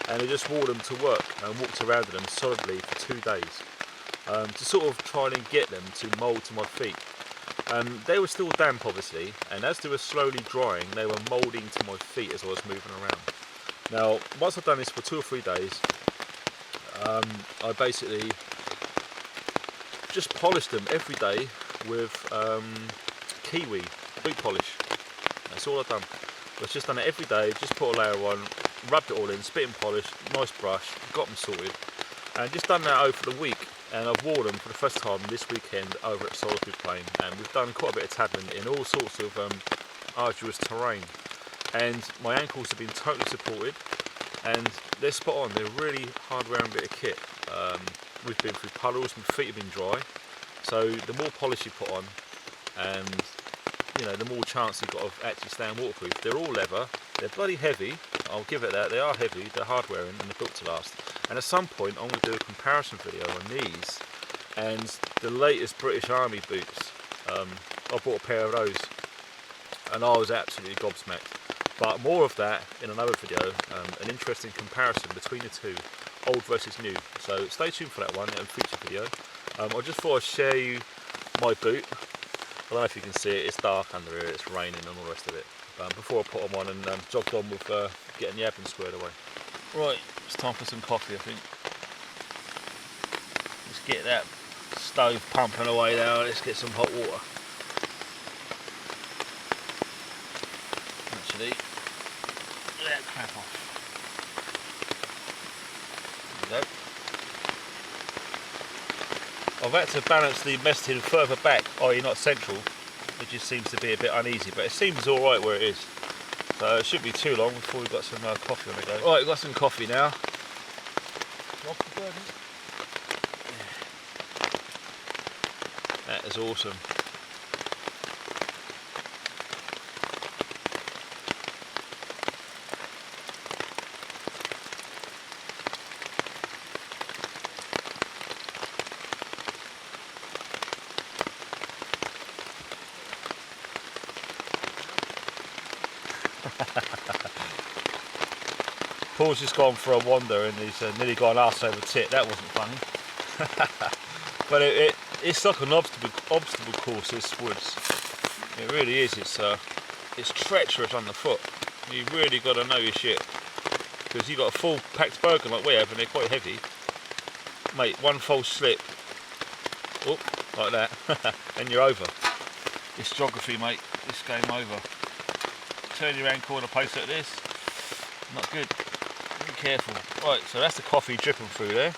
and I just wore them to work and walked around in them solidly for 2 days, to sort of try and get them to mould to my feet. They were still damp obviously, and as they were slowly drying they were moulding to my feet as I was moving around. Now once I've done this for 2 or 3 days, I basically just polished them every day with kiwi boot polish. That's all I've done. I've just done it every day, just put a layer on, rubbed it all in, spit and polish, nice brush, got them sorted, and just done that over the week. And I've worn them for the first time this weekend over at Solitude Plain, and we've done quite a bit of tabbing in all sorts of arduous terrain, and my ankles have been totally supported, and they're spot on. They're a really hard wearing bit of kit. We've been through puddles, my feet have been dry, so the more polish you put on, and you know, the more chance you've got of actually staying waterproof. They're all leather, they're bloody heavy, I'll give it that, they are heavy, they're hard wearing, and they're built to last. And at some point I'm going to do a comparison video on these and the latest British Army boots. I bought a pair of those and I was absolutely gobsmacked. But more of that in another video, an interesting comparison between the two, old versus new. So stay tuned for that one in a future video. I just thought I'd share you my boot. I don't know if you can see it, it's dark under here, it's raining and all the rest of it. Before I put them on and jogged on with getting the admin squared away. Right, it's time for some coffee I think. Let's get that stove pumping away now, let's get some hot water. Actually, get that crap off. There we go. I've had to balance the mess tin further back, i.e. not central. It just seems to be a bit uneasy, but it seems alright where it is. So it shouldn't be too long before we've got some coffee on the go. Right, we've got some coffee now. That is awesome. Paul's just gone for a wander and he's nearly gone arse over tit. That wasn't funny. But it's like an obstacle course, this woods. It really is. It's treacherous on the foot. You really got to know your shit, because you've got a full packed burger like we have and they're quite heavy. Mate, one false slip, oh, like that, and you're over. It's geography, mate. It's game over. Turn your around corner post like this, not good. Be careful. Right, so that's the coffee dripping through there.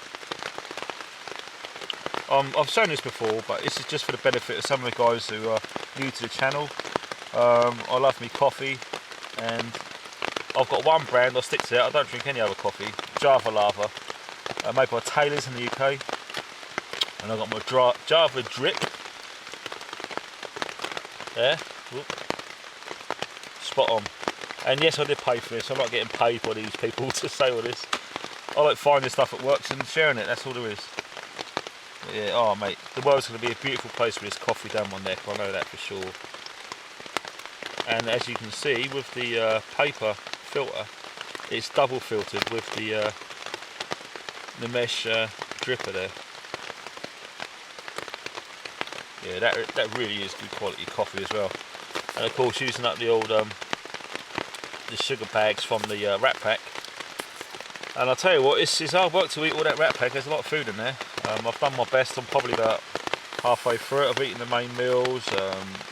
I've shown this before, but this is just for the benefit of some of the guys who are new to the channel. I love me coffee, and I've got one brand, I stick to it. I don't drink any other coffee. Java Lava, made by Taylor's in the UK, and I've got my Java Drip. There, whoop. Spot on. And yes, I did pay for this. I'm not getting paid by these people to say all this. I like finding stuff that works and sharing it. That's all there is. But yeah, oh mate, the world's going to be a beautiful place with this coffee down my neck. I know that for sure. And as you can see, with the paper filter, it's double filtered with the mesh dripper there. Yeah, that really is good quality coffee as well. And of course, using up the old the sugar bags from the Rat Pack. And I'll tell you what, it's hard work to eat all that Rat Pack. There's a lot of food in there. I've done my best. I'm probably about halfway through it. I've eaten the main meals,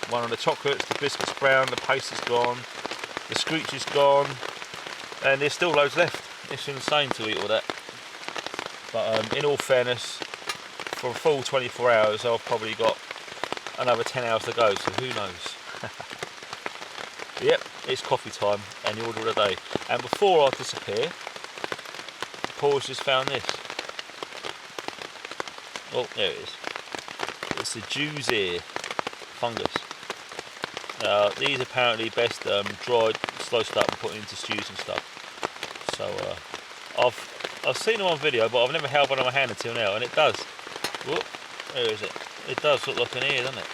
one of the chocolates, the biscuits brown, the paste is gone, the screech is gone, and there's still loads left. it's insane to eat all that. But in all fairness, for a full 24 hours I've probably got another 10 hours to go, so who knows. Yep, it's coffee time and the order of the day. And before I disappear, Paul's just found this. Oh, there it is. It's the Jew's ear fungus. These apparently best dried, sliced up and put into stews and stuff. So I've seen them on video, but I've never held one in my hand until now, and it does. Whoop, where is it? It does look like an ear, doesn't it?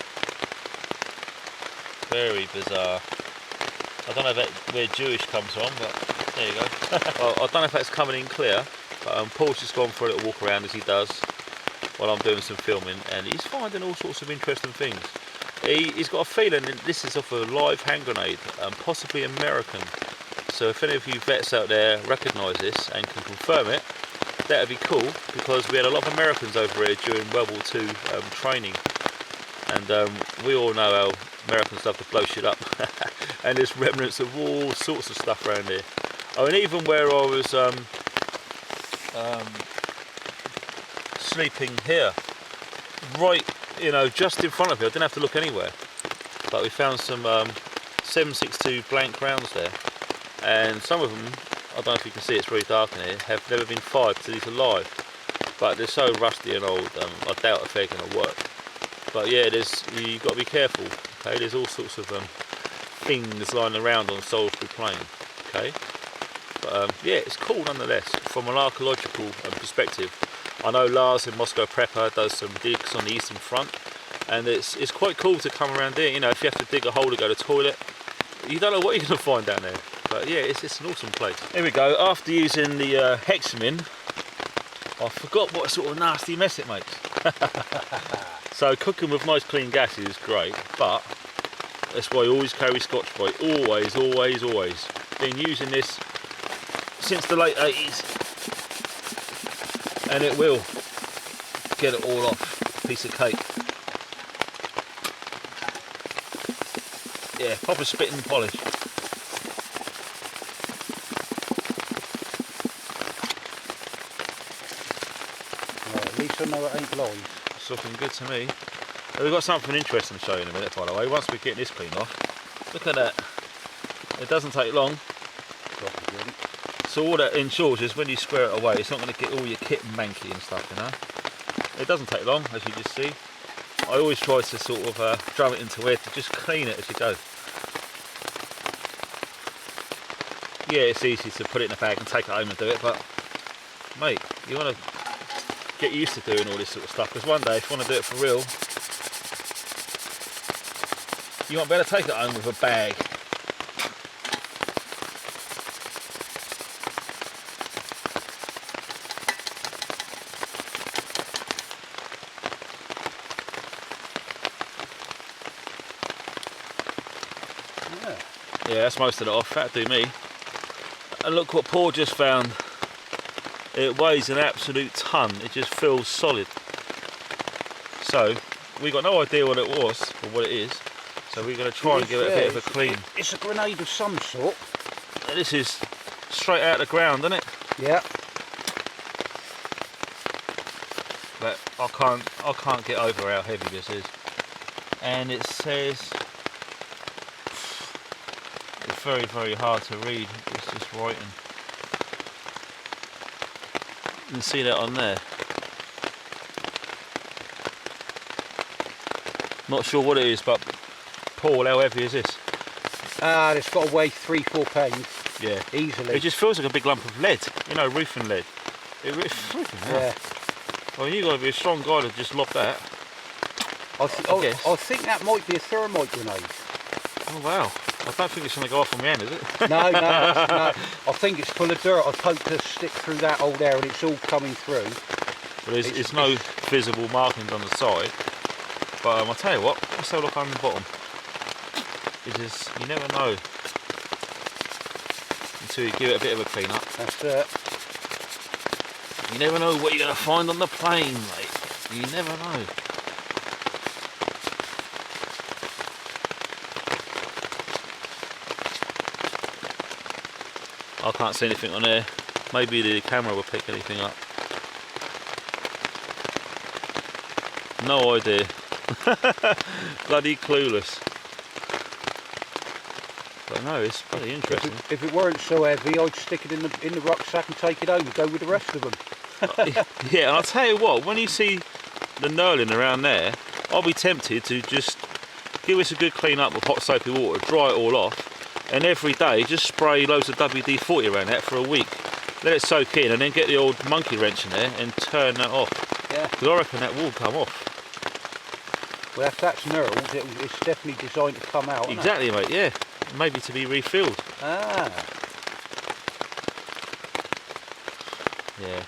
Very bizarre. I don't know where Jewish comes from, but there you go. Well, I don't know if that's coming in clear, but Paul's just gone for a little walk around as he does while I'm doing some filming, and he's finding all sorts of interesting things. He's got a feeling that this is off a live hand grenade, possibly American. So if any of you vets out there recognise this and can confirm it, that would be cool, because we had a lot of Americans over here during World War II training, and we all know how Americans love to blow shit up. And there's remnants of all sorts of stuff around here. Oh, and even where I was sleeping here, right, you know, just in front of me, I didn't have to look anywhere, but we found some 7.62 blank rounds there, and some of them, I don't know if you can see, it's really dark in here, have never been fired, so these are live, but they're so rusty and old, I doubt if they're going to work. But yeah, you've got to be careful, okay? There's all sorts of things lying around on Salisbury Plain, okay? But yeah, it's cool nonetheless, from an archaeological perspective. I know Lars in Moscow Prepper does some digs on the Eastern Front, and it's quite cool to come around here. You know, if you have to dig a hole to go to the toilet, you don't know what you're going to find down there. But yeah, it's an awesome place. Here we go. After using the hexamin, I forgot what sort of nasty mess it makes. So cooking with nice clean gas is great, but that's why I always carry Scotch Brite. Always, always, always. Been using this since the late 80s. And it will get it all off. Piece of cake. Yeah, proper spit and polish. Right, at least I know it ain't live. It's looking good to me. We've got something interesting to show you in a minute, by the way, once we get this cleaned off. Look at that. It doesn't take long. So all that ensures is when you square it away, it's not going to get all your kit manky and stuff, you know. It doesn't take long, as you just see. I always try to sort of drum it into it, to just clean it as you go. Yeah, it's easy to put it in a bag and take it home and do it, but mate, you want to get used to doing all this sort of stuff, because one day if you want to do it for real, you won't be able to take it home with a bag. Yeah, that's most of it off. That'd do me. And look what Paul just found. It weighs an absolute ton. It just feels solid. So we got no idea what it was or what it is. So we're going to try and give it a bit of a clean. It's a grenade of some sort. This is straight out of the ground, isn't it? Yeah. But I can't get over how heavy this is. And it says, it's very, very hard to read. It's just writing. You can see that on there. Not sure what it is, but Paul, how heavy is this? It's got to weigh 3-4 pounds. Yeah, easily. It just feels like a big lump of lead. You know, roofing lead. Yeah. Well, you got to be a strong guy to just lob that. I think that might be a thermite grenade. Oh wow! I don't think it's going to go off on my hand, is it? No. I think it's full of dirt. I poked a stick through that hole there, and it's all coming through. Well, there's no visible markings on the side. But I'll tell you what. Let's have a look on the bottom. Because you never know until you give it a bit of a clean up. That's it. You never know what you're going to find on the plane, mate. You never know. I can't see anything on there. Maybe the camera will pick anything up. No idea. Bloody clueless. But no, it's bloody interesting. If it weren't so heavy, I'd stick it in the rucksack and take it home and go with the rest of them. Yeah, and I'll tell you what, when you see the knurling around there, I'll be tempted to just give us a good clean up with hot soapy water, dry it all off, and every day just spray loads of WD-40 around that for a week. Let it soak in and then get the old monkey wrench in there and turn that off. Yeah. Because I reckon that will come off. Well, if that's knurled, it's definitely designed to come out. Exactly, mate, yeah. Maybe to be refilled. Ah. Yeah.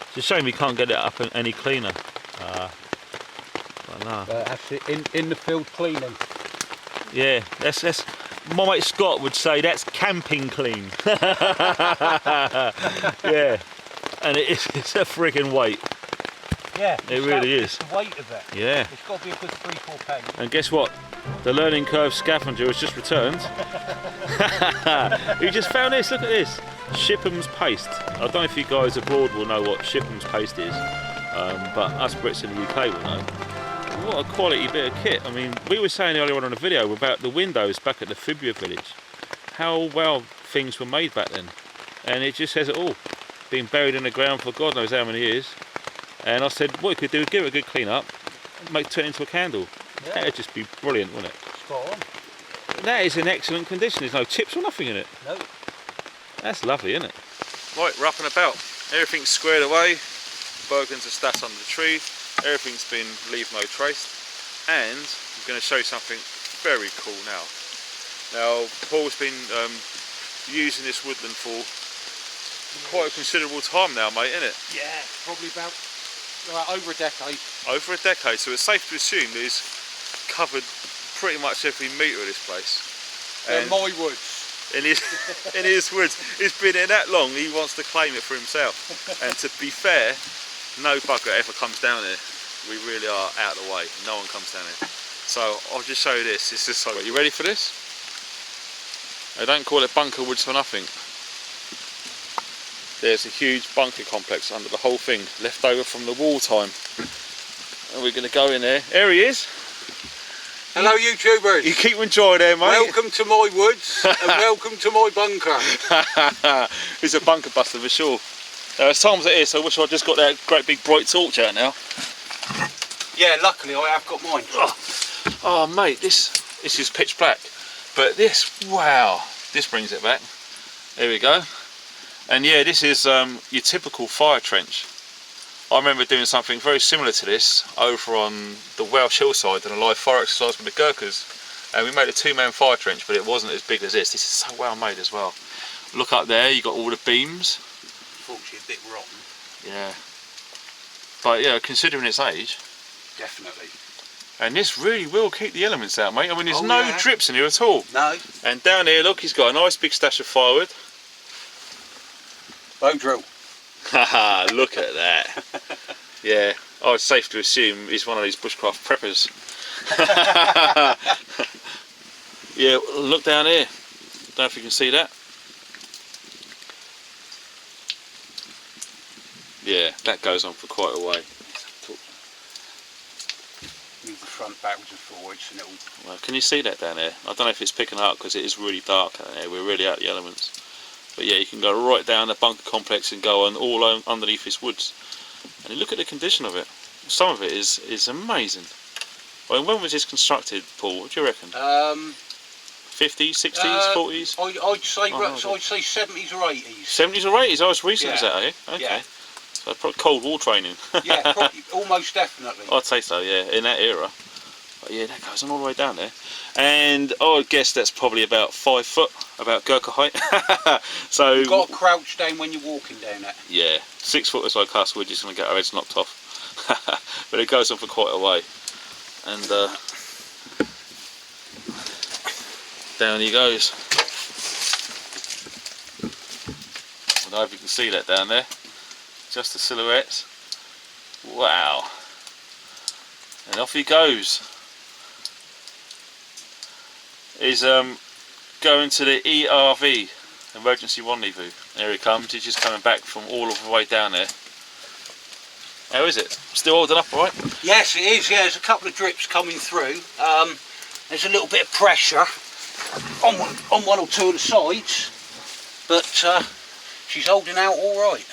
It's a shame we can't get it up any cleaner. But no. That's it, in the field cleaning. Yeah, that's my mate Scott would say that's camping clean. Yeah, and it's a friggin' weight. Yeah, it really is. The weight of it. Yeah. It's got to be a good 3-4 pounds. And guess what? The Learning Curve scavenger has just returned. We just found this. Look at this. Shipham's paste. I don't know if you guys abroad will know what Shipham's paste is, but us Brits in the UK will know. What a quality bit of kit. I mean, we were saying earlier on in the video about the windows back at the Fibria village. How well things were made back then. And it just says it all. Been buried in the ground for God knows how many years. And I said, what we could do is give it a good clean up, turn it into a candle. Yeah. That'd just be brilliant, wouldn't it? Spot on. And that is in excellent condition. There's no chips or nothing in it. No. That's lovely, isn't it? Right, we're up and about. Everything's squared away. Bergens are stat under the tree. Everything's been leave no trace. And I'm going to show you something very cool now. Now, Paul's been using this woodland for quite a considerable time now, mate, isn't it? Yeah, probably about over a decade. Over a decade, so it's safe to assume that he's covered pretty much every metre of this place. In my woods. In his woods. He's been in that long, he wants to claim it for himself. And to be fair, no bugger ever comes down here. We really are out of the way. No one comes down here. So I'll just show you this. It's just like, you ready for this? They don't call it bunker woods for nothing. There's a huge bunker complex under the whole thing, left over from the war time. And we're going to go in there. There he is. Hello YouTubers. You keep enjoying there, mate. Welcome to my woods and welcome to my bunker. He's a bunker buster for sure. It's time as it is, so I wish I'd just got that great big bright torch out now. Yeah, luckily I have got mine. Oh mate, this is pitch black. But this, wow, this brings it back. There we go. And yeah, this is your typical fire trench. I remember doing something very similar to this over on the Welsh hillside in a live fire exercise with the Gurkhas. And we made a 2-man fire trench, but it wasn't as big as this. This is so well made as well. Look up there, you got all the beams. Unfortunately a bit rotten. Yeah. But yeah, considering its age. Definitely. And this really will keep the elements out, mate. I mean, there's no yeah. drips in here at all. No. And down here, look, he's got a nice big stash of firewood. Bow drill. Haha, look at that. Yeah, oh, it's safe to assume he's one of these bushcraft preppers. Yeah, look down here. Don't know if you can see that. Yeah, that goes on for quite a way. Move the front backwards and forwards and it'll... Well, can you see that down there? I don't know if it's picking up because it is really dark down there. We're really out of the elements. But yeah, you can go right down the bunker complex and go on all underneath this woods. And look at the condition of it. Some of it is amazing. I mean, when was this constructed, Paul? What do you reckon? 50s, 60s, 40s? I'd say 70s or 80s. 70s or 80s? Oh, it's recent, is that, eh? Okay. Yeah. So probably Cold War training. Yeah, probably, almost definitely. I'd say so, yeah, in that era. But yeah, that goes on all the way down there. And I would guess that's probably about 5 foot, about Gurkha height. So you've got to crouch down when you're walking down it. Yeah, 6 footers like us, we're just going to get our heads knocked off. But it goes on for quite a way. And down he goes. I don't know if you can see that down there. Just the silhouettes. Wow. And off he goes. He's going to the ERV, Emergency Rendezvous. There he comes. He's just coming back from all of the way down there. How is it? Still holding up all right? Yes, it is. Yeah, there's a couple of drips coming through. There's a little bit of pressure on one or two of the sides, but she's holding out all right.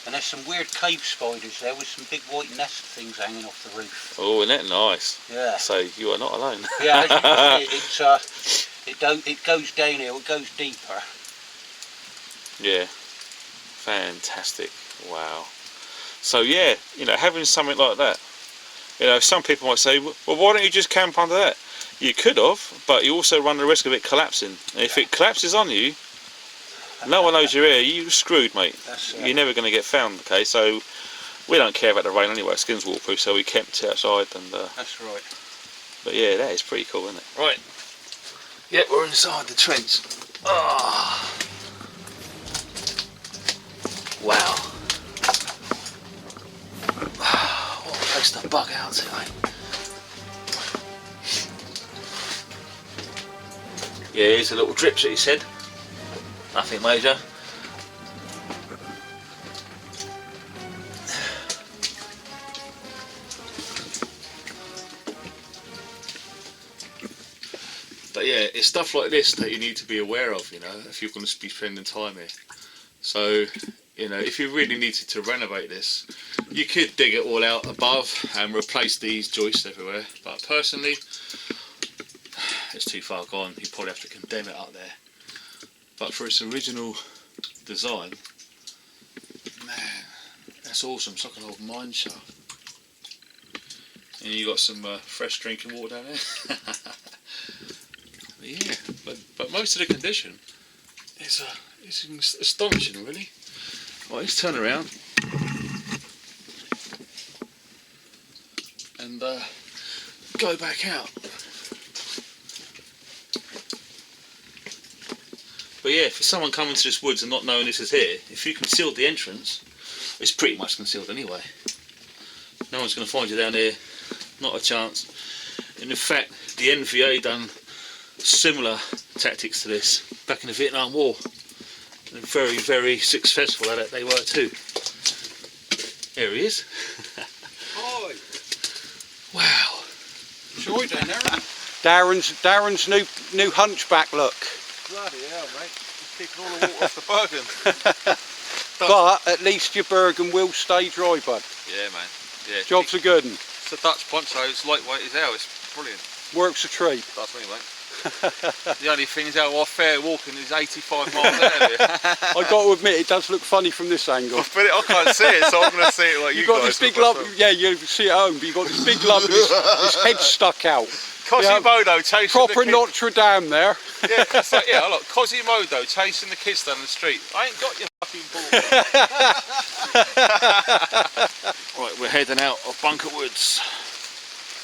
And there's some weird cave spiders there with some big white nest things hanging off the roof. Oh, isn't that nice? Yeah. So you are not alone. Yeah, as you can see, it goes downhill, it goes deeper. Yeah. Fantastic. Wow. So yeah, you know, having something like that, you know, some people might say, well, why don't you just camp under that? You could have, but you also run the risk of it collapsing. And if it collapses on you, no one knows you're here, you're screwed, mate. You're never going to get found, okay? So we don't care about the rain anyway, skin's waterproof, so we kept it outside. And that's right. But yeah, that is pretty cool, isn't it? Right. Yeah, we're inside the trench. Oh. Wow. What a place to bug out to, eh? Yeah, here's a little drip that he said. Nothing major. But yeah, it's stuff like this that you need to be aware of, you know, if you're going to be spending time here. So, you know, if you really needed to renovate this, you could dig it all out above and replace these joists everywhere. But personally, it's too far gone. You probably have to condemn it up there. But for its original design, man, that's awesome. It's like an old mine shaft. And you got some fresh drinking water down there. Yeah, but most of the condition is astonishing, really. Right, let's turn around and go back out. But yeah, for someone coming to this woods and not knowing this is here, if you concealed the entrance, it's pretty much concealed anyway. No one's going to find you down here, not a chance. And in fact, the NVA done similar tactics to this back in the Vietnam War. And very, very successful at it they were too. There he is. Hi. Wow. Enjoy down there. Darren's new hunchback look. Bloody hell, mate. He's kicking all the water off the Bergen. But at least your Bergen will stay dry, bud. Yeah, man. Yeah. Job's a good one. It's a Dutch poncho, it's lightweight as hell, it's brilliant. Works a treat. That's me, mate. The only thing is how fair walking is 85 miles out of here. I got to admit, it does look funny from this angle. But I can't see it, so I'm going to see it like you got guys. this big lump, yeah, you see it at home, but you got this big lump, his head stuck out. Quasimodo chasing proper the Notre Dame there. Yeah, it's like, yeah, look, Quasimodo chasing the kids down the street. I ain't got your fucking ball. Right, we're heading out of Bunker Woods.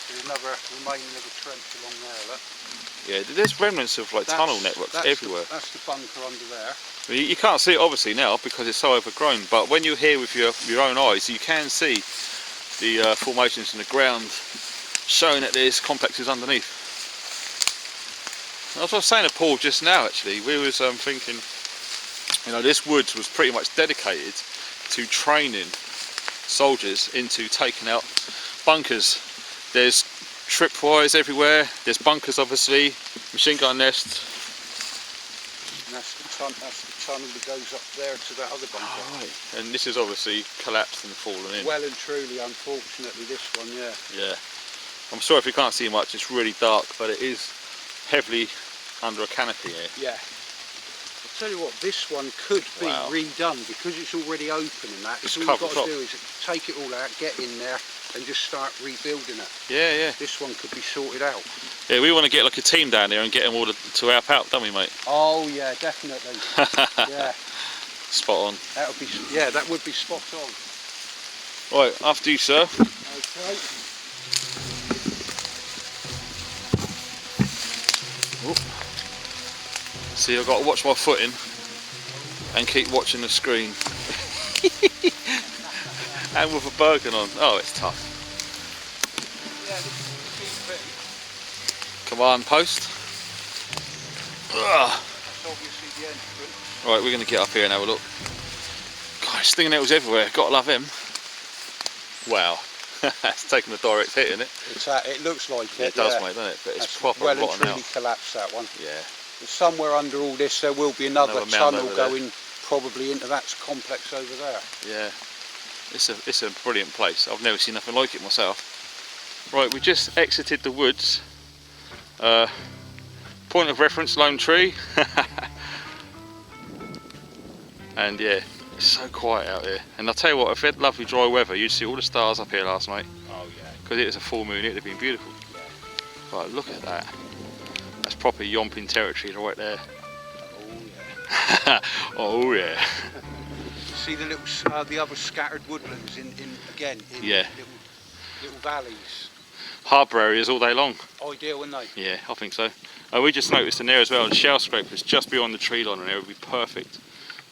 There's another remaining of a trench along there, look. Yeah, there's remnants of like tunnel networks everywhere. That's the bunker under there. You can't see it obviously now because it's so overgrown, but when you're here with your own eyes, you can see the formations in the ground showing that there's complexes underneath. That's what I was saying to Paul just now actually. We was thinking, you know, this woods was pretty much dedicated to training soldiers into taking out bunkers. There's tripwires everywhere, there's bunkers obviously, machine gun nest. And that's the tunnel that goes up there to that other bunker. Oh, right. And this is obviously collapsed and fallen in. Well and truly, unfortunately, this one, yeah. Yeah. I'm sorry if you can't see much, it's really dark, but it is heavily under a canopy here. Yeah. I'll tell you what, this one could be redone because it's already open and that. All you've got to do is take it all out, get in there and just start rebuilding it. Yeah, yeah. This one could be sorted out. Yeah, we want to get like a team down there and get them all to help out, don't we, mate? Oh yeah, definitely. Yeah. Spot on. That would be, yeah, that would be spot on. Right, after you, sir. Okay. See, I've got to watch my footing and keep watching the screen. And with a Bergen on. Oh, it's tough. Yeah, this is the key thing. Come on, post. Ugh. That's obviously the entrance. Right, we're going to get up here and have a look. God, stinging nettles everywhere. Gotta love him. Wow. It's taking a direct hit, isn't it? It looks like it. It does, mate, doesn't it? But it's That's proper well and rotten truly out. collapsed, that one. Yeah. And somewhere under all this there will be another Another mound tunnel over there. going probably into that complex over there. Yeah. It's a brilliant place. I've never seen nothing like it myself. Right, we just exited the woods. Point of reference, Lone Tree. And yeah, it's so quiet out here. And I'll tell you what, if we had lovely dry weather, you'd see all the stars up here last night. Oh yeah. Because it was a full moon, it would have been beautiful. Yeah. Right, look at that. That's proper yomping territory right there. Oh yeah. Oh yeah. See the little, the other scattered woodlands in Yeah. little valleys. Harbour areas all day long. Ideal, wouldn't they? Yeah, I think so. We just noticed in there as well, the shell scrapers just beyond the tree line, and it would be perfect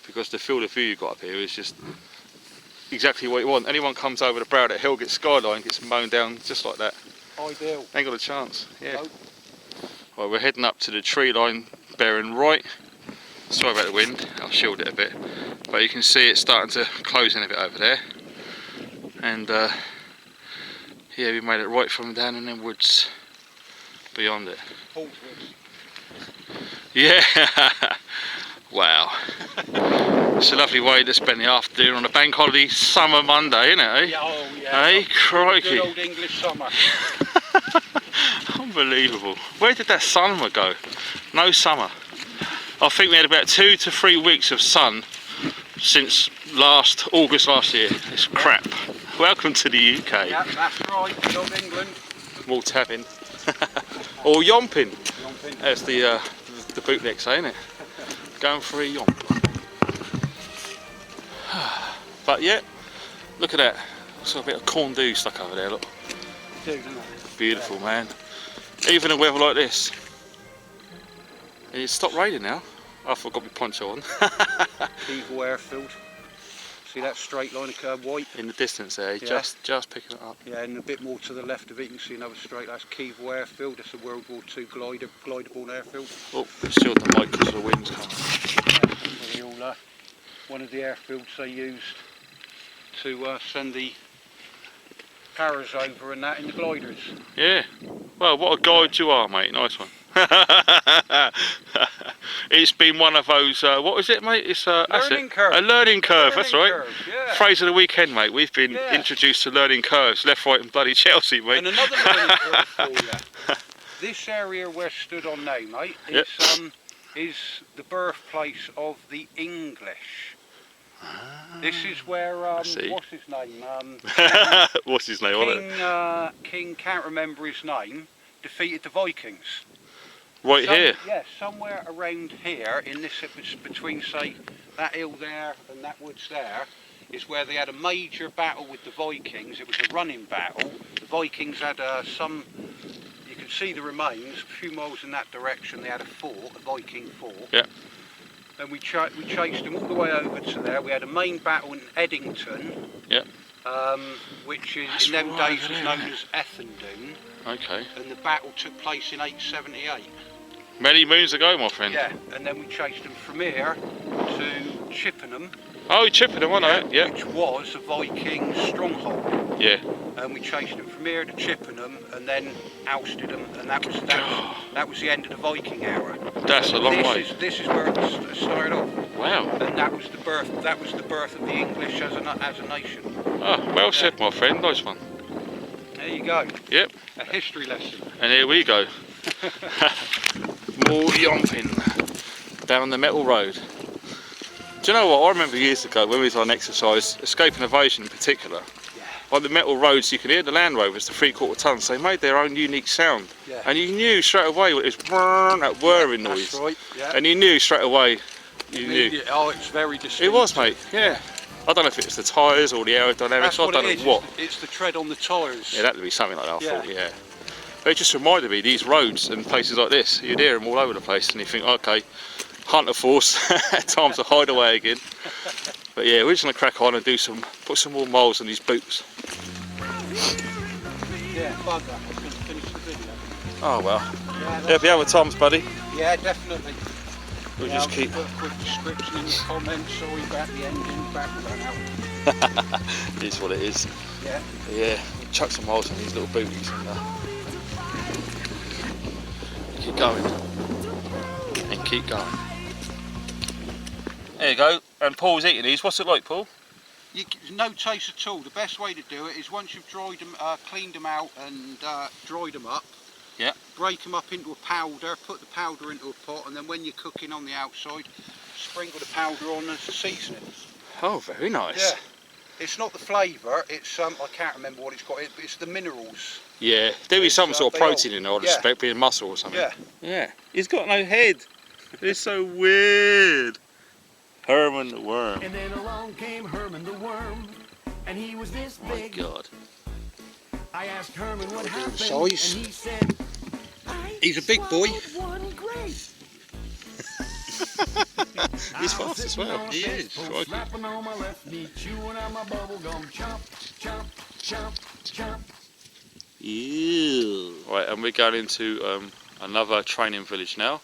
because the field of view you've got up here is just exactly what you want. Anyone comes over the brow of that hill, gets skyline, gets mown down just like that. Ideal. Ain't got a chance. Yeah. Nope. Well, we're heading up to the tree line, bearing right. Sorry about the wind, I'll shield it a bit, but you can see it's starting to close in a bit over there. And yeah, we made it right from down in them woods beyond it. Yeah. Wow. It's a lovely way to spend the afternoon on a bank holiday summer Monday, isn't it? Eh? Yeah, oh yeah. Hey, crikey. Good old English summer. Unbelievable. Where did that summer go? No summer. I think we had about 2 to 3 weeks of sun since August last year. It's crap. Welcome to the UK. Yeah, that's right. Good old England. More tapping. Or yomping. Yomping. That's the bootleg say, isn't it? Going for a yomp. But yeah, look at that. It's got a bit of corn dew stuck over there, look. Do, doesn't it? Beautiful, man. Even in weather like this. It's stopped raining now. I forgot my poncho on. Keevil airfield. See that straight line of curve white? In the distance there, Yeah. just picking it up. Yeah, and a bit more to the left of it, you can see another straight. That's Keevil airfield. That's a World War II glider-borne airfield. Oh, shield the mic because the wind's coming. One of the airfields they used to send the paras over and that in the gliders. Yeah. Well, what a guide you are, mate. Nice one. It's been one of those, what is it, mate? It's Learning curve. A learning curve, that's right. Curve, yeah. Phrase of the weekend, mate. We've been Yeah. introduced to learning curves, left, right and bloody Chelsea, mate. And another learning curve for you. This area we're stood on now, mate, is the birthplace of the English. This is where, what's his name? What's his name on it? King, can't remember his name, defeated the Vikings. Right here. Yeah, somewhere around here, in this, between, say, that hill there and that woods there, is where they had a major battle with the Vikings. It was a running battle. The Vikings had some, you can see the remains, a few miles in that direction. They had a fort, a Viking fort. Yeah. And we chased them all the way over to there. We had a main battle in Eddington. Yeah. Which That's in them right, days was known as Ethandune. Okay. And the battle took place in 878. Many moons ago, my friend. Yeah, and then we chased them from here to Chippenham. Oh, Chippenham, I know it. Yeah. Which was a Viking stronghold. Yeah. And we chased them from here to Chippenham and then ousted them, and that was the end of the Viking era. That's a long way. This is where it started off. Wow. And that was the birth of the English as a nation. Oh, well said, my friend. Nice one. There you go. Yep. A history lesson. And here we go. More yomping down the metal road. Do you know what? I remember years ago when we was on exercise, escape innovation in particular. Yeah. On the metal roads, you could hear the Land Rovers, the 3/4 tons. They made their own unique sound, Yeah. and you knew straight away it was that whirring noise. That's right. Yeah. And you knew straight away. You knew. Oh, it's very distinct. It was, mate. Yeah. I don't know if it was the tyres or the aerodynamics. That's I what don't it know is. what. It's the tread on the tyres. Yeah, that would be something like that. I Yeah. thought. Yeah. But it just reminded me these roads and places like this. You'd hear them all over the place, and you think, okay, hunter force, time to hide away again. But yeah, we're just gonna crack on and put some more miles on these boots. Yeah, bugger. I was going to finish the video. Oh well. Yeah, There'll be other times, buddy. yeah, definitely. We'll Yeah, just I'll keep. put a quick description in the comments. Sorry about the engine back run out. It is what it is. Yeah. Yeah, chuck some miles on these little booties and keep going. And keep going. There you go. And Paul's eating these. What's it like, Paul? No taste at all. The best way to do it is once you've dried them, cleaned them out and dried them up. Yeah. Break them up into a powder, put the powder into a pot, and then when you're cooking on the outside, sprinkle the powder on as a seasoning. Oh, very nice. Yeah. It's not the flavour, it's I can't remember what it's got, but it's the minerals. Yeah, there is some sort of protein in there, I'd yeah. expect, being muscle or something. Yeah. Yeah. He's got no head. It's so weird. Herman the worm. And then along came Herman the worm, and he was this My big. God. I asked Herman what happened, size. and he said, He's a big boy. One grape. He's fast as well. He is. Crikey. Slapping on my left knee, chewing on my bubble gum, chomp, chomp, chomp, chomp. Ew. Right, and we're going into another training village now.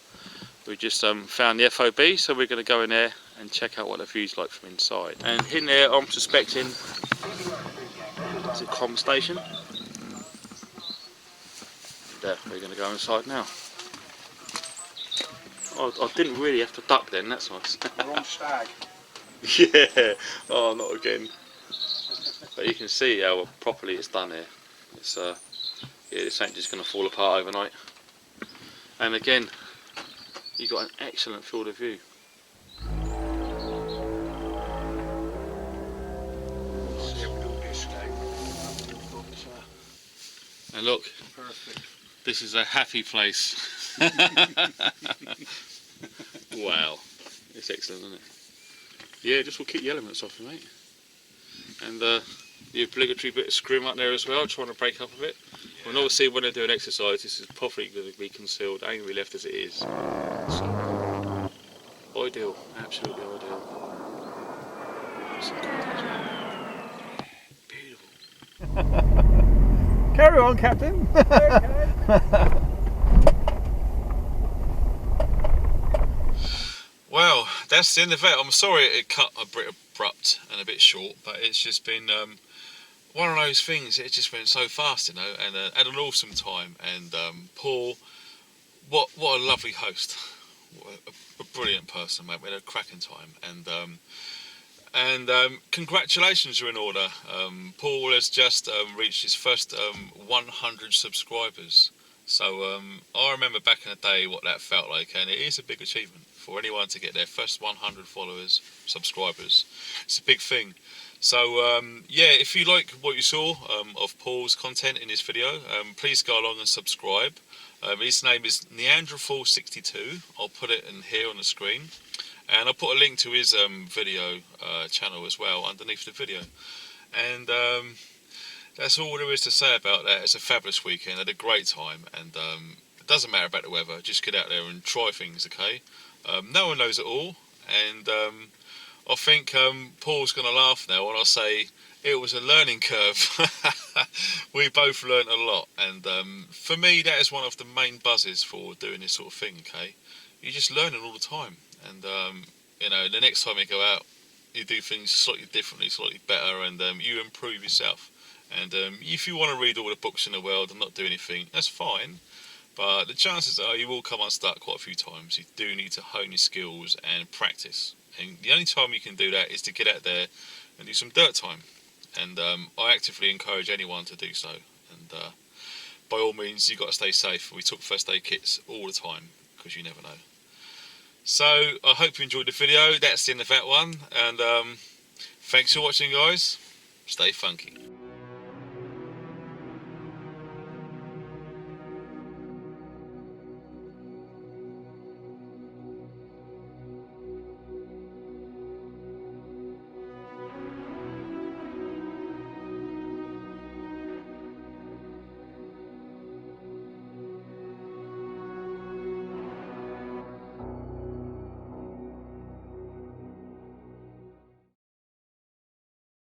We just found the FOB, so we're going to go in there and check out what the view's like from inside. And in there, I'm suspecting it's a comm station. There, we're going to go inside now. Oh, I didn't really have to duck then, that's nice. We're on stag. Yeah, oh, not again. But you can see how properly it's done here. It's yeah, this ain't just going to fall apart overnight. And again, you've got an excellent field of view. And look, Perfect. this is a happy place. Wow, it's excellent, isn't it? Yeah, just will keep the elements off, mate. And the obligatory bit of scrim up there as well, trying to break up a bit. Yeah. And obviously when they're doing exercise, this is probably going to be concealed, ain't going to be left as it is. So, ideal, absolutely ideal. Beautiful. Carry on, Captain. Well, that's the end of it. I'm sorry it cut a bit abrupt and a bit short, but it's just been one of those things. It just went so fast, you know, and had an awesome time. And Paul, what a lovely host, what a brilliant person, mate. We had a cracking time, and congratulations are in order. Paul has just reached his first 100 subscribers. So I remember back in the day what that felt like, and it is a big achievement for anyone to get their first 100 followers, subscribers. It's a big thing. So yeah, if you like what you saw of Paul's content in this video, please go along and subscribe. His name is Neanderthal62. I'll put it in here on the screen, and I'll put a link to his video channel as well underneath the video. And that's all there is to say about that. It's a fabulous weekend. I had a great time, and it doesn't matter about the weather. Just get out there and try things, okay? No one knows it all, and I think Paul's going to laugh now when I say it was a learning curve. We both learnt a lot, and for me that is one of the main buzzes for doing this sort of thing, okay? You're just learning all the time, and you know, the next time you go out, you do things slightly differently, slightly better, and you improve yourself. And if you want to read all the books in the world and not do anything, that's fine. But the chances are you will come unstuck quite a few times. You do need to hone your skills and practice. And the only time you can do that is to get out there and do some dirt time. And I actively encourage anyone to do so. And by all means, you've got to stay safe. We took first aid kits all the time because you never know. So I hope you enjoyed the video. That's the end of that one. And thanks for watching, guys. Stay funky.